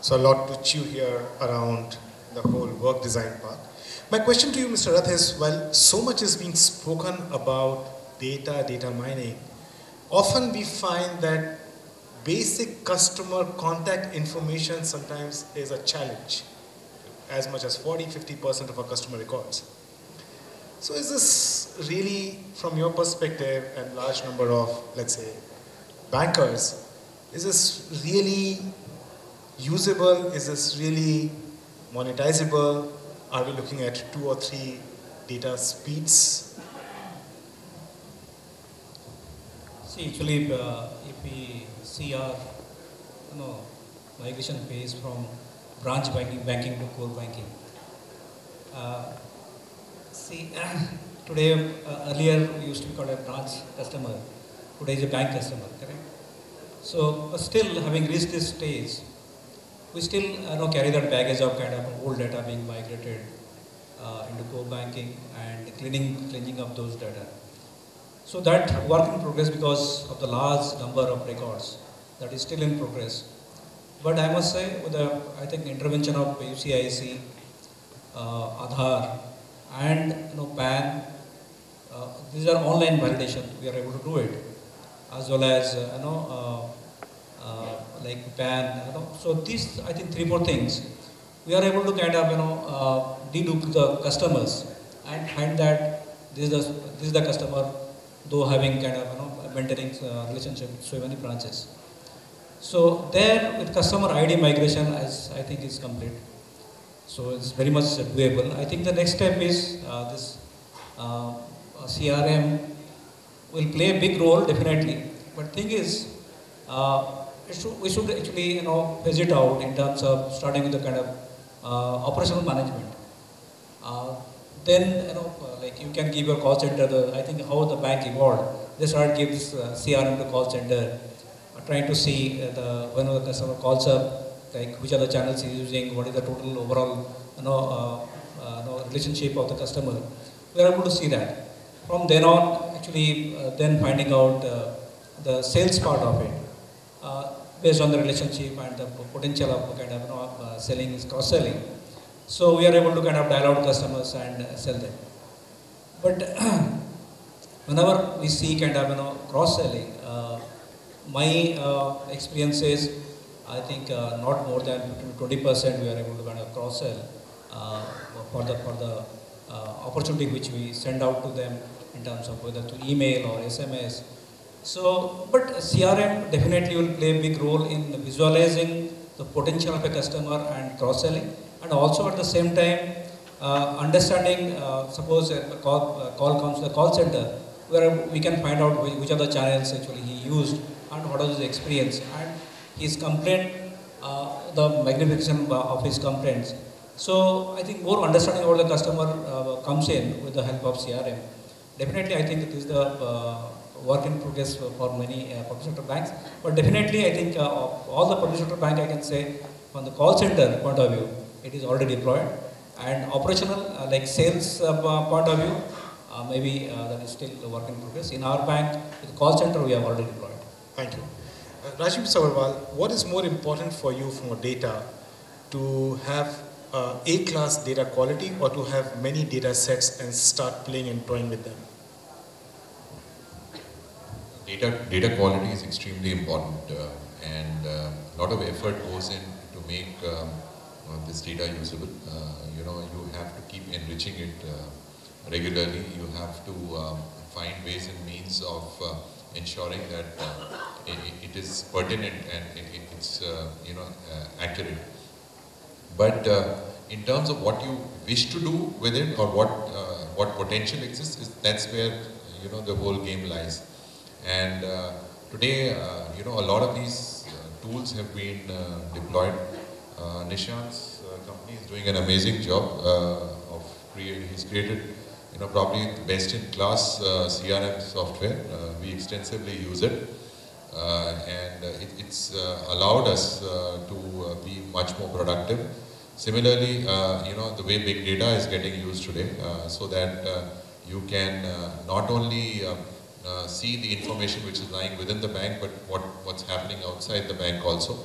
So a lot to chew here around the whole work design part. My question to you, Mr. Rath, is while so much is being spoken about data mining, often we find that basic customer contact information sometimes is a challenge, as much as 40-50% of our customer records. So is this really, from your perspective and large number of, let's say, bankers, is this really usable? Is this really monetizable? Are we looking at 2 or 3 data speeds? See, actually, if we see our migration phase from branch banking to core banking. Today, earlier we used to be called a branch customer. Today is a bank customer, correct? So, still having reached this stage, we still carry that baggage of kind of old data being migrated into core banking and cleaning up those data. So that work in progress because of the large number of records that is still in progress. But I must say, with the intervention of UCIC, Aadhaar, and PAN, these are online validation. We are able to do it, as well as like PAN. So these, I think, 3-4 things, we are able to kind of dedupe the customers and find that this is the customer, though having kind of maintaining relationship with so many branches. So there, with customer ID migration, as I think is complete. So it's very much doable. I think the next step is this CRM will play a big role definitely. But thing is, we should actually phase it out in terms of starting with the kind of operational management. Then like you can give your call center. I think how the bank evolved, they started give this CRM to call center, trying to see when the customer calls up, like which are the channels he's using, what is the total overall relationship of the customer. We are able to see that. From then on, actually, then finding out the sales part of it, based on the relationship and the potential of kind of selling is cross-selling. So we are able to kind of dial out customers and sell them. But whenever we see kind of cross-selling, my experience is, I think not more than 20% we are able to kind of cross-sell for the opportunity which we send out to them in terms of whether to email or SMS. So, but CRM definitely will play a big role in visualizing the potential of a customer and cross-selling, and also at the same time understanding, suppose a call comes to the call center, where we can find out which are the channels actually he used and what was his experience and his complaint, the magnification of his complaints. So I think more understanding about the customer comes in with the help of CRM. Definitely, I think it is the work in progress for many public sector banks. But definitely, I think all the public sector bank, I can say, from the call center point of view, it is already deployed. And operational, like sales point of view, maybe that is still a work in progress. In our bank, with the call center, we have already deployed. Thank you. Rajiv Sabarwal, what is more important for you from data, to have A-class data quality or to have many data sets and start playing and toying with them? Data quality is extremely important and a lot of effort goes in to make this data usable. You have to keep enriching it regularly. You have to find ways and means of ensuring that it is pertinent and it's accurate. But in terms of what you wish to do with it or what potential exists, that's where the whole game lies. And today, a lot of these tools have been deployed. Nishant's company is doing an amazing job of creating. He's created, probably the best-in-class CRM software. We extensively use it, and it's allowed us to be much more productive. Similarly, the way big data is getting used today, so that you can not only see the information which is lying within the bank, but what's happening outside the bank also.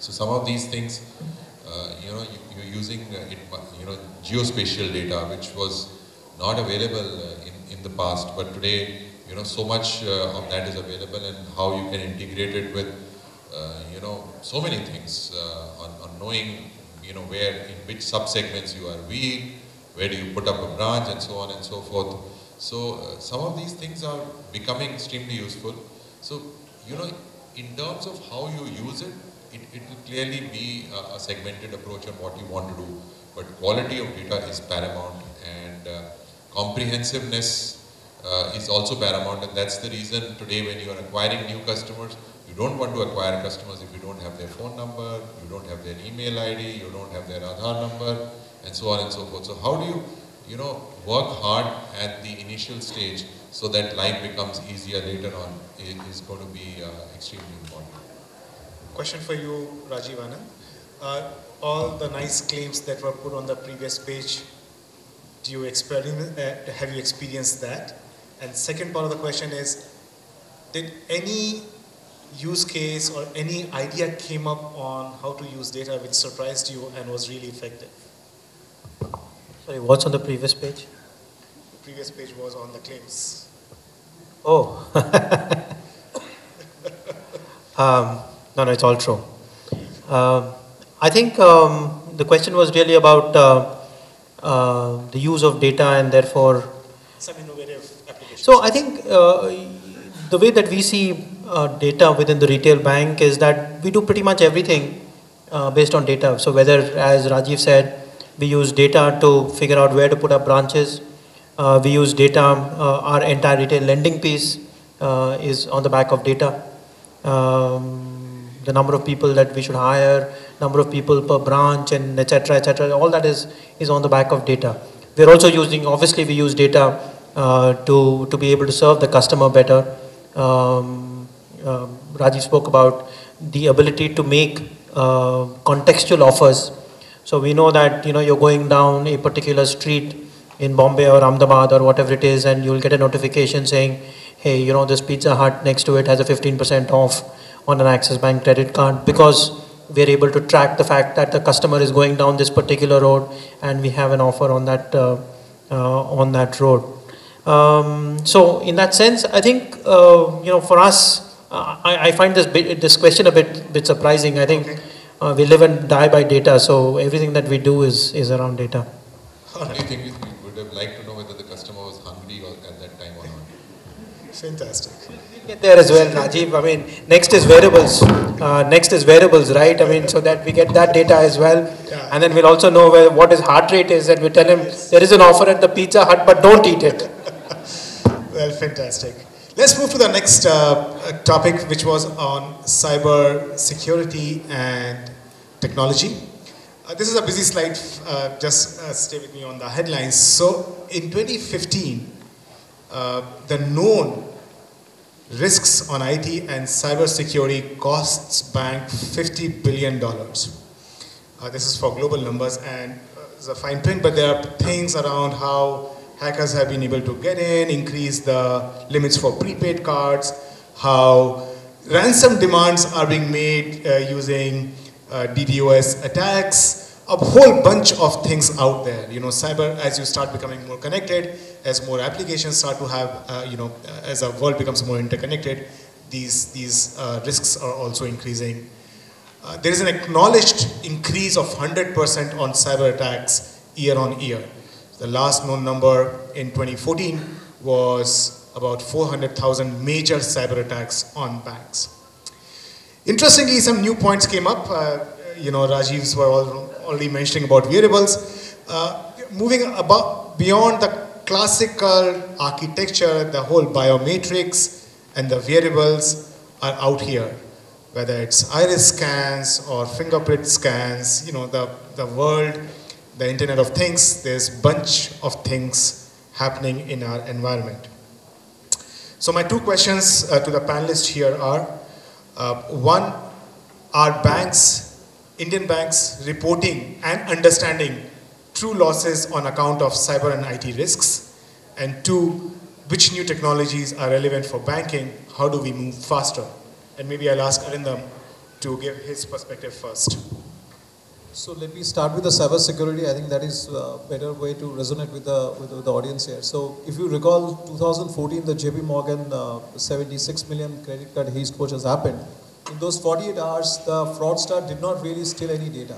So some of these things, you're using geospatial data, which was not available in the past, but today, so much of that is available, and how you can integrate it with, so many things on knowing, where, in which subsegments you are weak, where do you put up a branch, and so on and so forth. So some of these things are becoming extremely useful. So, in terms of how you use it, it will clearly be a segmented approach on what you want to do. But quality of data is paramount, and comprehensiveness is also paramount. And that's the reason today, when you are acquiring new customers, you don't want to acquire customers if you don't have their phone number, you don't have their email ID, you don't have their Aadhaar number, and so on and so forth. So how do you, work hard at the initial stage so that life becomes easier later on is going to be extremely important. Question for you, Rajiv Anand. All the nice claims that were put on the previous page, have you experienced that? And second part of the question is, did any use case or any idea came up on how to use data which surprised you and was really effective? Sorry, what's on the previous page? The previous page was on the claims. Oh. No, it's all true. I think the question was really about the use of data and therefore some innovative applications. So I think the way that we see data within the retail bank is that we do pretty much everything based on data. So whether, as Rajiv said, we use data to figure out where to put up branches. We use data, our entire retail lending piece is on the back of data. The number of people that we should hire, number of people per branch, and etc., all that is on the back of data. We're also using, obviously we use data to be able to serve the customer better. Rajiv spoke about the ability to make contextual offers. So we know that you're going down a particular street in Bombay or Ahmedabad or whatever it is, and you'll get a notification saying, hey, this Pizza Hut next to it has a 15% off on an Axis Bank credit card, because we're able to track the fact that the customer is going down this particular road and we have an offer on that road. So in that sense, I think for us, I find this question a bit surprising. I think we live and die by data, so everything that we do is around data. Do you think you would have liked to know whether the customer was hungry at that time or not? Fantastic. Get there as well, Rajiv. I mean, next is wearables. Right? I mean, so that we get that data as well. Yeah. And then we'll also know what his heart rate is, and we tell him there is an offer at the Pizza Hut, but don't eat it. Well, fantastic. Let's move to the next topic, which was on cyber security and technology. This is a busy slide. Just stay with me on the headlines. So in 2015, the known risks on IT and cyber security costs bank $50 billion. This is for global numbers, and it's a fine print, but there are things around how hackers have been able to get in, increase the limits for prepaid cards, how ransom demands are being made using DDoS attacks, a whole bunch of things out there. Cyber, as you start becoming more connected, as more applications start to have, as our world becomes more interconnected, these risks are also increasing. there is an acknowledged increase of 100% on cyber attacks year on year. The last known number in 2014 was about 400,000 major cyber attacks on banks. Interestingly, some new points came up. Rajiv's were already mentioning about variables. Moving beyond the classical architecture, the whole biometrics and the variables are out here. Whether it's iris scans or fingerprint scans, the world, the Internet of Things, there's a bunch of things happening in our environment. So my two questions to the panelists here are, one, are banks, Indian banks, reporting and understanding true losses on account of cyber and IT risks? And two, which new technologies are relevant for banking? How do we move faster? And maybe I'll ask Arindam to give his perspective first. So let me start with the cyber security. I think that is a better way to resonate with the audience here. So if you recall 2014, the JP Morgan 76 million credit card haste has happened. In those 48 hours, the fraudster did not really steal any data.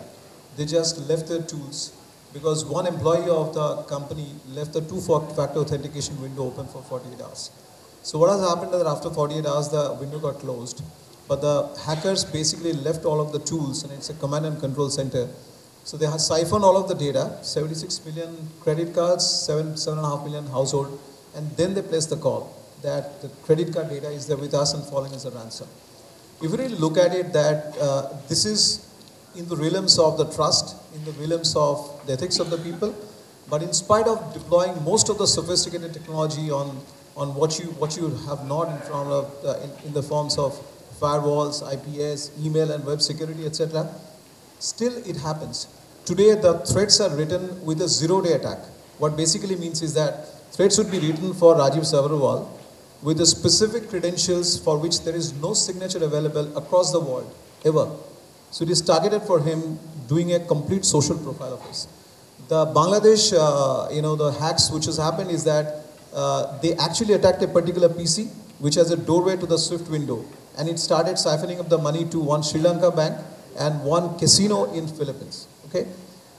They just left their tools because one employee of the company left the two-factor authentication window open for 48 hours. So what has happened is that after 48 hours, the window got closed. But the hackers basically left all of the tools, and it's a command and control center. So they have siphoned all of the data, 76 million credit cards, 7.5 million household, and then they place the call that the credit card data is there with us and falling as a ransom. If you really look at it, that this is in the realms of the trust, in the realms of the ethics of the people, but in spite of deploying most of the sophisticated technology on what you have not in front of in the forms of firewalls, IPS, email and web security, etc. Still it happens. Today the threats are written with a zero-day attack. What basically means is that threats would be written for Rajiv Sabharwal with the specific credentials for which there is no signature available across the world, ever. So it is targeted for him doing a complete social profile of his. The Bangladesh, the hacks which has happened is that they actually attacked a particular PC which has a doorway to the Swift window. And it started siphoning up the money to one Sri Lanka bank and one casino in Philippines. Okay?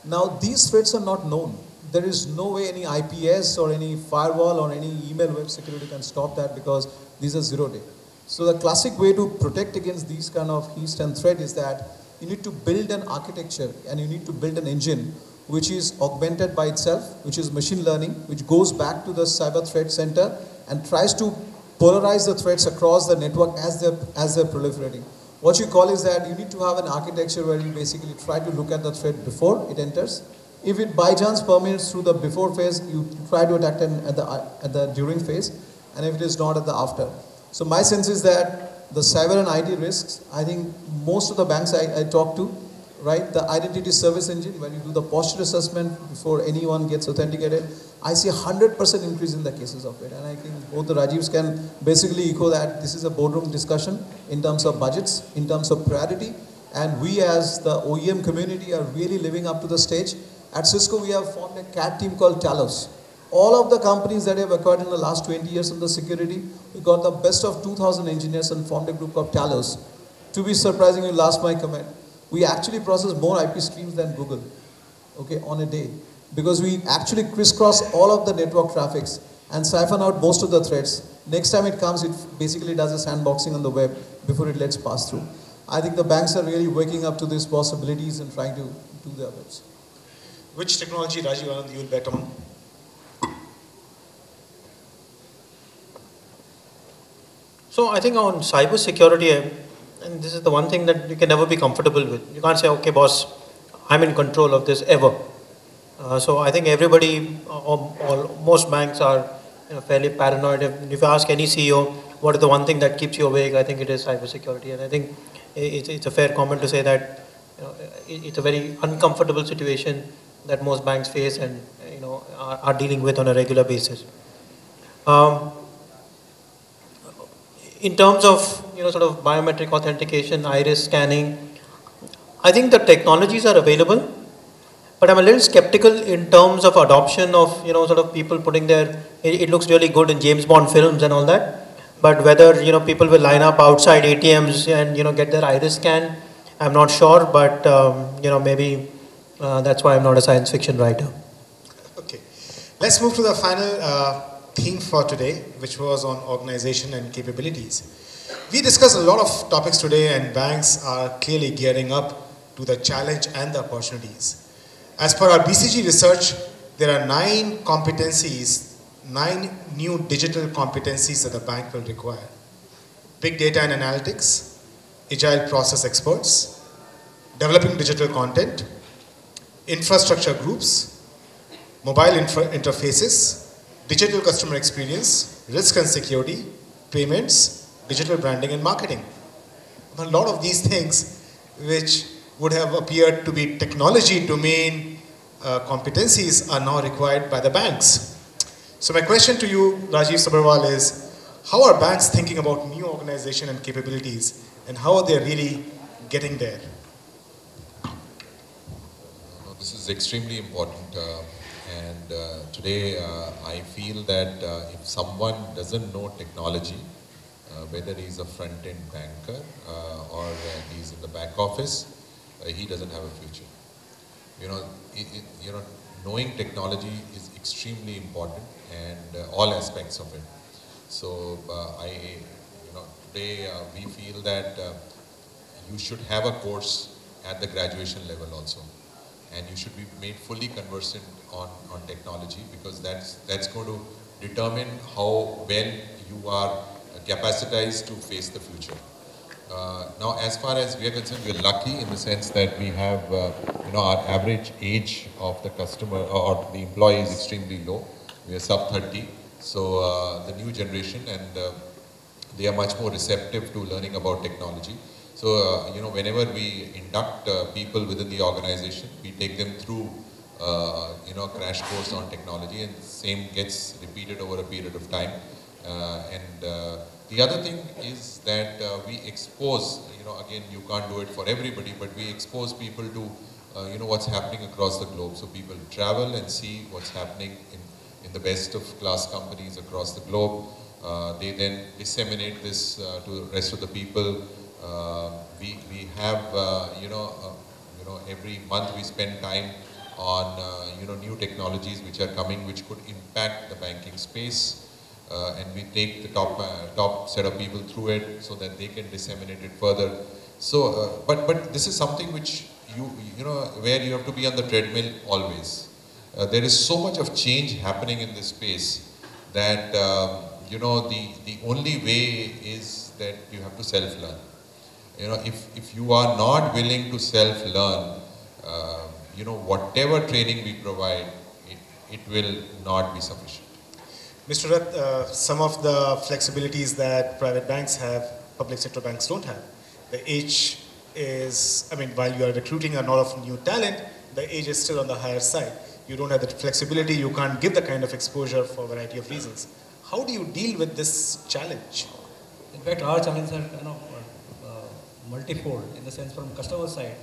Now these threats are not known. There is no way any IPS or any firewall or any email web security can stop that because these are zero-day. So the classic way to protect against these kind of haste and threat is that you need to build an architecture and you need to build an engine which is augmented by itself, which is machine learning, which goes back to the cyber threat center and tries to polarize the threats across the network as they're proliferating. What you call is that you need to have an architecture where you basically try to look at the threat before it enters. If it by chance permeates through the before phase, you try to attack it at the during phase, and if it is not, at the after. So my sense is that the cyber and IT risks, I think most of the banks I talk to, right, the identity service engine, when you do the posture assessment before anyone gets authenticated, I see 100% increase in the cases of it. And I think both the Rajivs can basically echo that this is a boardroom discussion in terms of budgets, in terms of priority. And we as the OEM community are really living up to the stage. At Cisco, we have formed a CAD team called Talos. All of the companies that have acquired in the last 20 years in the security, we got the best of 2,000 engineers and formed a group called Talos. To be surprising, you last my comment, we actually process more IP streams than Google, okay, on a day. Because we actually crisscross all of the network traffics and siphon out most of the threats. Next time it comes, it basically does a sandboxing on the web before it lets pass through. I think the banks are really waking up to these possibilities and trying to do their best. Which technology, Rajiv Anand, you will bet on? So I think on cyber security, and this is the one thing that you can never be comfortable with. You can't say, okay, boss, I'm in control of this ever. So I think everybody, most banks are fairly paranoid. If you ask any CEO, what is the one thing that keeps you awake, I think it is cybersecurity. And I think it's a fair comment to say that it's a very uncomfortable situation that most banks face and are dealing with on a regular basis. In terms of sort of biometric authentication, iris scanning, I think the technologies are available. But I'm a little skeptical in terms of adoption of, sort of people putting their, it looks really good in James Bond films and all that. But whether, people will line up outside ATMs and, get their iris scan, I'm not sure, but maybe that's why I'm not a science fiction writer. Okay. Let's move to the final theme for today, which was on organization and capabilities. We discussed a lot of topics today, and banks are clearly gearing up to the challenge and the opportunities. As per our BCG research, there are 9 competencies, 9 new digital competencies that the bank will require. Big data and analytics, agile process experts, developing digital content, infrastructure groups, mobile interfaces, digital customer experience, risk and security, payments, digital branding and marketing. A lot of these things which would have appeared to be technology domain competencies are now required by the banks. So my question to you, Rajiv Sabharwal, is how are banks thinking about new organization and capabilities, and how are they really getting there? This is extremely important, today I feel that if someone doesn't know technology, whether he's a front-end banker or he's in the back office, he doesn't have a future. Knowing technology is extremely important, and all aspects of it. So today we feel that you should have a course at the graduation level also, and you should be made fully conversant on technology, because that's going to determine how well you are capacitized to face the future. Now, as far as we are concerned, we are lucky in the sense that we have, our average age of the customer or the employee is extremely low. We are sub 30. So the new generation, and they are much more receptive to learning about technology. So, whenever we induct people within the organization, we take them through, crash course on technology, and the same gets repeated over a period of time. The other thing is that we expose, again, you can't do it for everybody, but we expose people to, what's happening across the globe. So people travel and see what's happening in the best of class companies across the globe. They then disseminate this to the rest of the people. We have, every month we spend time on, new technologies which are coming, which could impact the banking space. And we take the top set of people through it so that they can disseminate it further. So, but this is something which where you have to be on the treadmill always. There is so much of change happening in this space that the only way is that you have to self-learn. If you are not willing to self-learn, whatever training we provide, it will not be sufficient. Mr. Rath, some of the flexibilities that private banks have, public sector banks don't have. The age is, while you are recruiting a lot of new talent, the age is still on the higher side. You don't have the flexibility, you can't give the kind of exposure for a variety of reasons. How do you deal with this challenge? In fact, our challenges are multifold, in the sense from customer side.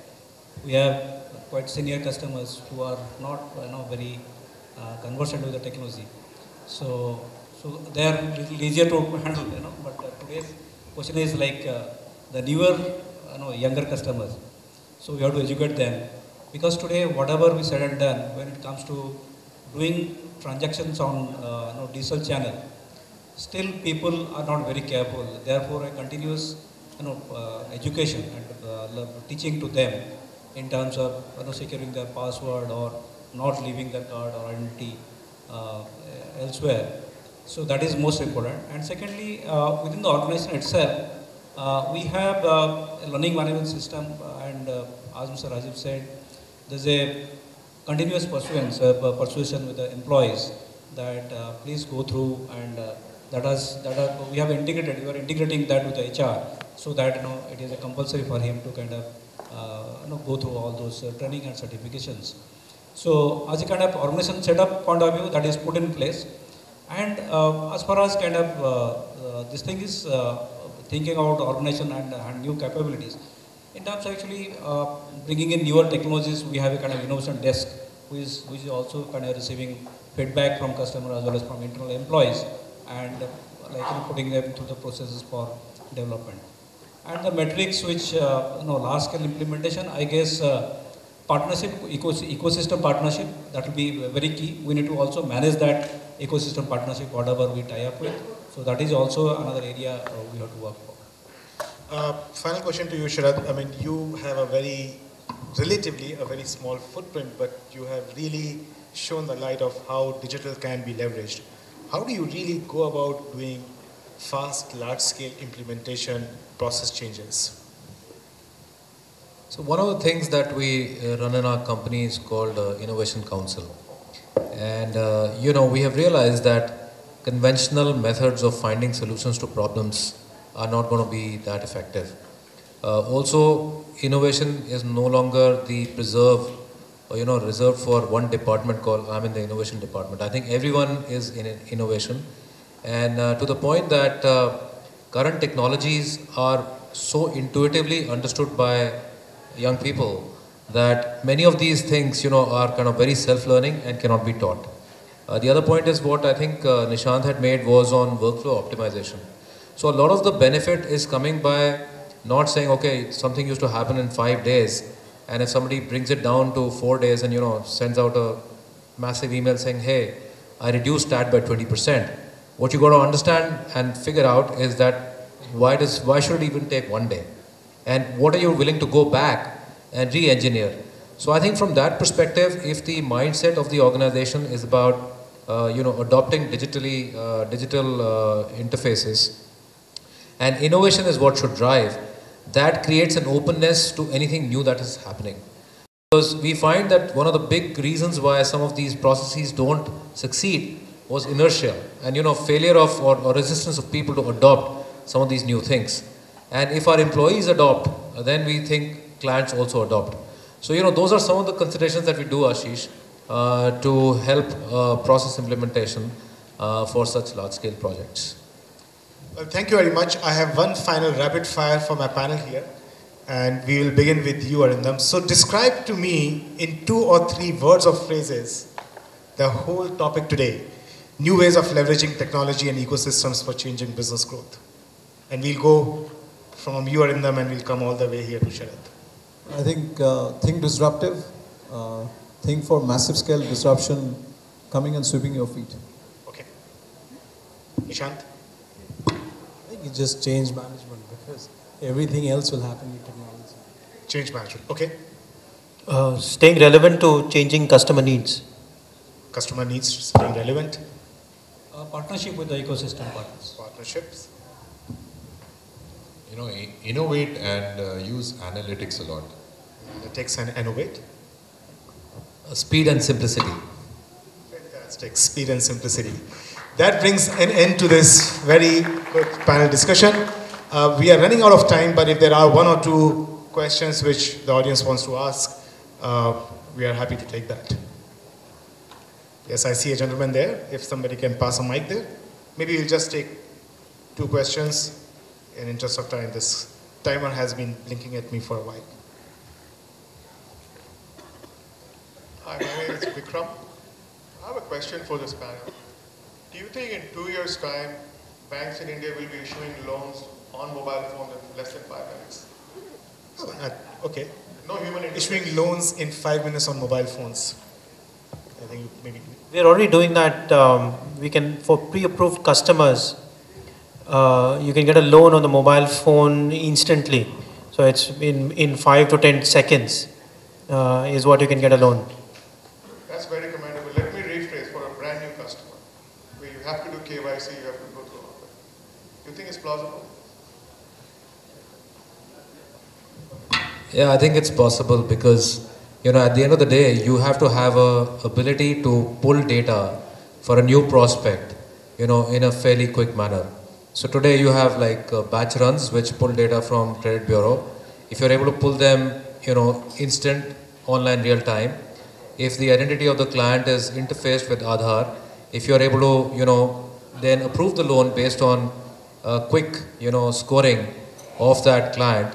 We have quite senior customers who are not very conversant with the technology. So they are little easier to handle, but today's question is like the newer, younger customers. So we have to educate them, because today whatever we said and done when it comes to doing transactions on digital channel, still people are not very careful. Therefore, a continuous education and teaching to them in terms of securing their password or not leaving their card or identity elsewhere. So that is most important. And secondly, within the organization itself, we have a learning management system, and as Mr. Rajiv said, there's a continuous persuasion with the employees that please go through, and we have integrated. We are integrating that with the HR, so that it is a compulsory for him to kind of go through all those training and certifications. So as a kind of organization setup point of view, that is put in place. And as far as kind of this thing is thinking about organization and new capabilities, in terms of actually bringing in newer technologies, we have a kind of innovation desk which is also kind of receiving feedback from customers as well as from internal employees, and putting them through the processes for development. And the metrics which, large scale implementation, I guess partnership, ecosystem partnership, that will be very key. We need to also manage that ecosystem partnership, whatever we tie up with. So that is also another area we have to work for. Final question to you, Sharad. I mean, you have relatively a very small footprint, but you have really shown the light of how digital can be leveraged. How do you really go about doing fast, large-scale implementation process changes? So one of the things that we run in our company is called Innovation Council. And, we have realized that conventional methods of finding solutions to problems are not going to be that effective. Also, innovation is no longer the reserved for one department called, I'm in the innovation department. I think everyone is in innovation. And to the point that current technologies are so intuitively understood by young people that many of these things, are kind of very self-learning and cannot be taught. The other point is what I think Nishant had made was on workflow optimization. So a lot of the benefit is coming by not saying, okay, something used to happen in 5 days, and if somebody brings it down to 4 days and, sends out a massive email saying, hey, I reduced that by 20%. What you got to understand and figure out is that why should it even take 1 day? And what are you willing to go back and re-engineer? So I think from that perspective, if the mindset of the organization is about, adopting digital interfaces, and innovation is what should drive, that creates an openness to anything new that is happening. Because we find that one of the big reasons why some of these processes don't succeed was inertia and failure of or resistance of people to adopt some of these new things. And if our employees adopt, then we think clients also adopt. So those are some of the considerations that we do, Ashish, to help process implementation for such large-scale projects. Well, thank you very much. I have one final rapid fire for my panel here, and we will begin with you, Arindam. So describe to me in 2 or 3 words or phrases the whole topic today: new ways of leveraging technology and ecosystems for changing business growth. And we'll go from you, Arindam, and we'll come all the way here to Sharad. I think disruptive, think for massive scale disruption coming and sweeping your feet. Okay. Nishant? I think it's just change management, because everything else will happen with technology. Change management. Okay. Staying relevant to changing customer needs. Customer needs, staying relevant. Partnership with the ecosystem partners. Partnerships. Innovate and use analytics a lot. Analytics and innovate. Speed and simplicity. Fantastic. Speed and simplicity. That brings an end to this very good panel discussion. We are running out of time, but if there are 1 or 2 questions which the audience wants to ask, we are happy to take that. Yes, I see a gentleman there. If somebody can pass a mic there. Maybe we'll just take 2 questions. In interest of time, this timer has been blinking at me for a while. Hi, my name is Vikram. I have a question for this panel. Do you think in 2 years' time, banks in India will be issuing loans on mobile phones in less than 5 minutes? Okay. No human Issuing intervention. loans in 5 minutes on mobile phones. I think maybe. We are already doing that. We can, for pre-approved customers, you can get a loan on the mobile phone instantly. So it's in 5 to 10 seconds is what you can get a loan. That's very commendable. Let me rephrase for a brand new customer, where you have to do KYC, you have to go through all of that. Do you think it's plausible? Yeah, I think it's possible because, at the end of the day, you have to have a ability to pull data for a new prospect, in a fairly quick manner. So today you have like batch runs which pull data from credit bureau. If you're able to pull them, instant, online, real time. If the identity of the client is interfaced with Aadhaar, if you're able to, then approve the loan based on quick, scoring of that client.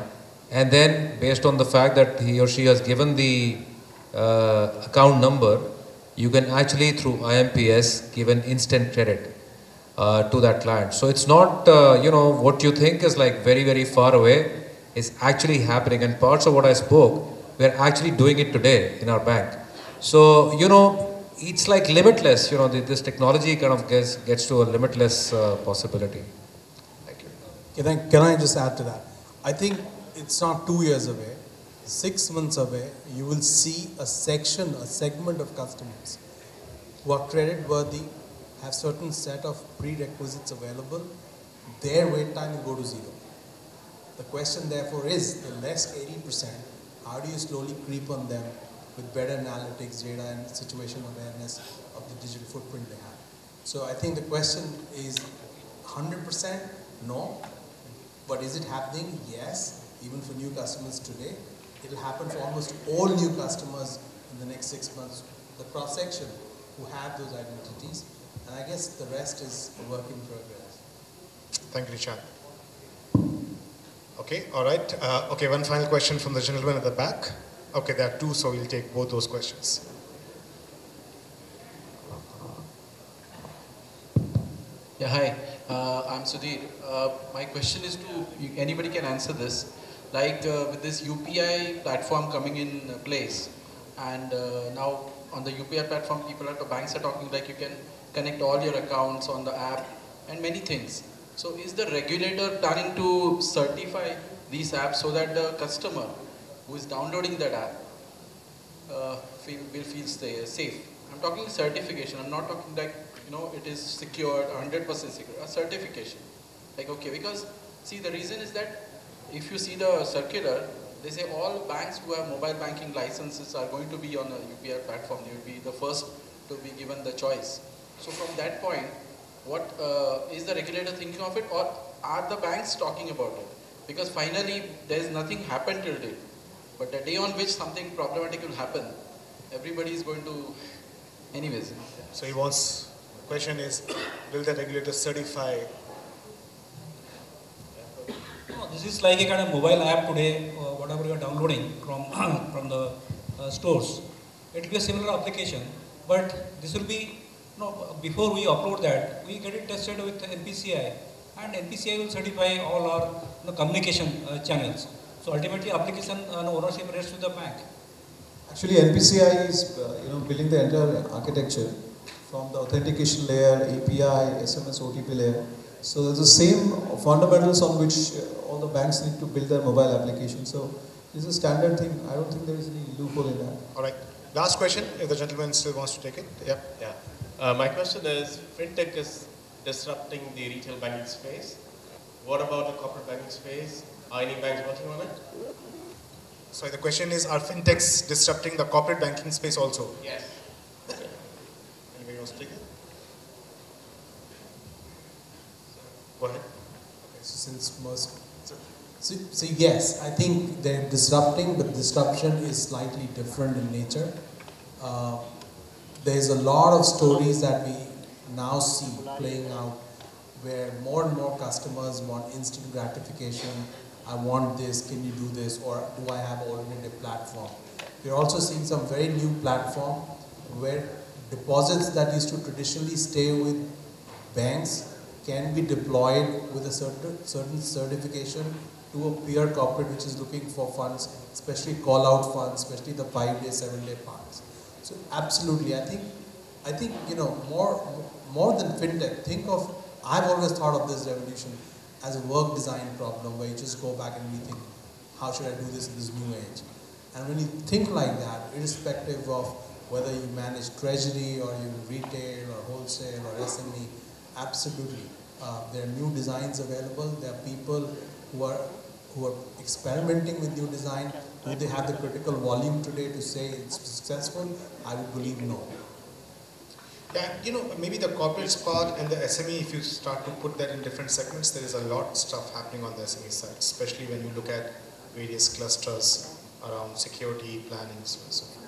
And then based on the fact that he or she has given the account number, you can actually through IMPS give an instant credit. to that client. So it's not, what you think is like very, very far away is actually happening. And parts of what I spoke, we're actually doing it today in our bank. So, it's like limitless, this technology kind of gets to a limitless possibility. Thank you. Can I just add to that? I think it's not 2 years away. 6 months away, you will see a segment of customers who are credit worthy, have certain set of prerequisites available, their wait time will go to 0. The question therefore is, the less 80%, how do you slowly creep on them with better analytics, data and situation awareness of the digital footprint they have? So I think the question is 100% no, but is it happening? Yes, even for new customers today. It will happen for almost all new customers in the next 6 months, the cross-section who have those identities. And I guess the rest is a work in progress. Thank you, Richard. Okay, all right. Okay, one final question from the gentleman at the back. Okay, there are two, so we'll take both those questions. Yeah, hi. I'm Sudhir. My question is to, anybody can answer this. Like with this UPI platform coming in place, and now on the UPI platform, banks are talking like you can connect all your accounts on the app and many things. So is the regulator planning to certify these apps so that the customer who is downloading that app will feel safe? I'm talking certification. I'm not talking like, it is secured, 100% secure. A certification. Like, okay, because see, the reason is that if you see the circular, they say all banks who have mobile banking licenses are going to be on a UPI platform. They will be the first to be given the choice. So from that point, what is the regulator thinking of it, or are the banks talking about it? Because finally, there is nothing happened till date. But the day on which something problematic will happen, everybody is going to, anyways. So he wants, the question is, will the regulator certify? No, this is like a kind of mobile app today, whatever you are downloading from, from the stores. It will be a similar application, but this will be, before we upload that, we get it tested with NPCI, and NPCI will certify all our communication channels. So ultimately, application ownership rests with the bank. Actually, NPCI is building the entire architecture from the authentication layer, API, SMS, OTP layer. So there's the same fundamentals on which all the banks need to build their mobile application. So this is a standard thing. I don't think there is any loophole in that. All right. Last question, if the gentleman still wants to take it. Yep. Yeah. My question is, fintech is disrupting the retail banking space. What about the corporate banking space? Are any banks working on it? So the question is, are fintechs disrupting the corporate banking space also? Yes. Anybody wants to take it? Go ahead. Okay, so since most, so yes, I think they're disrupting, but disruption is slightly different in nature. There's a lot of stories that we now see playing out where more and more customers want instant gratification. I want this, can you do this, or do I have an alternative platform? We're also seeing some very new platform where deposits that used to traditionally stay with banks can be deployed with a certain certification to a peer corporate which is looking for funds, especially call-out funds, especially the 5-day, 7-day funds. So absolutely, I think more than fintech, think of, I've always thought of this revolution as a work design problem where you just go back and rethink, how should I do this in this new age? And when you think like that, irrespective of whether you manage treasury or you retail or wholesale or SME, absolutely. There are new designs available. There are people who are experimenting with new design. Do they have the critical volume today to say it's successful? I would believe no. Yeah, maybe the corporate part and the SME, if you start to put that in different segments, there is a lot of stuff happening on the SME side, especially when you look at various clusters around security, planning, so on and so forth.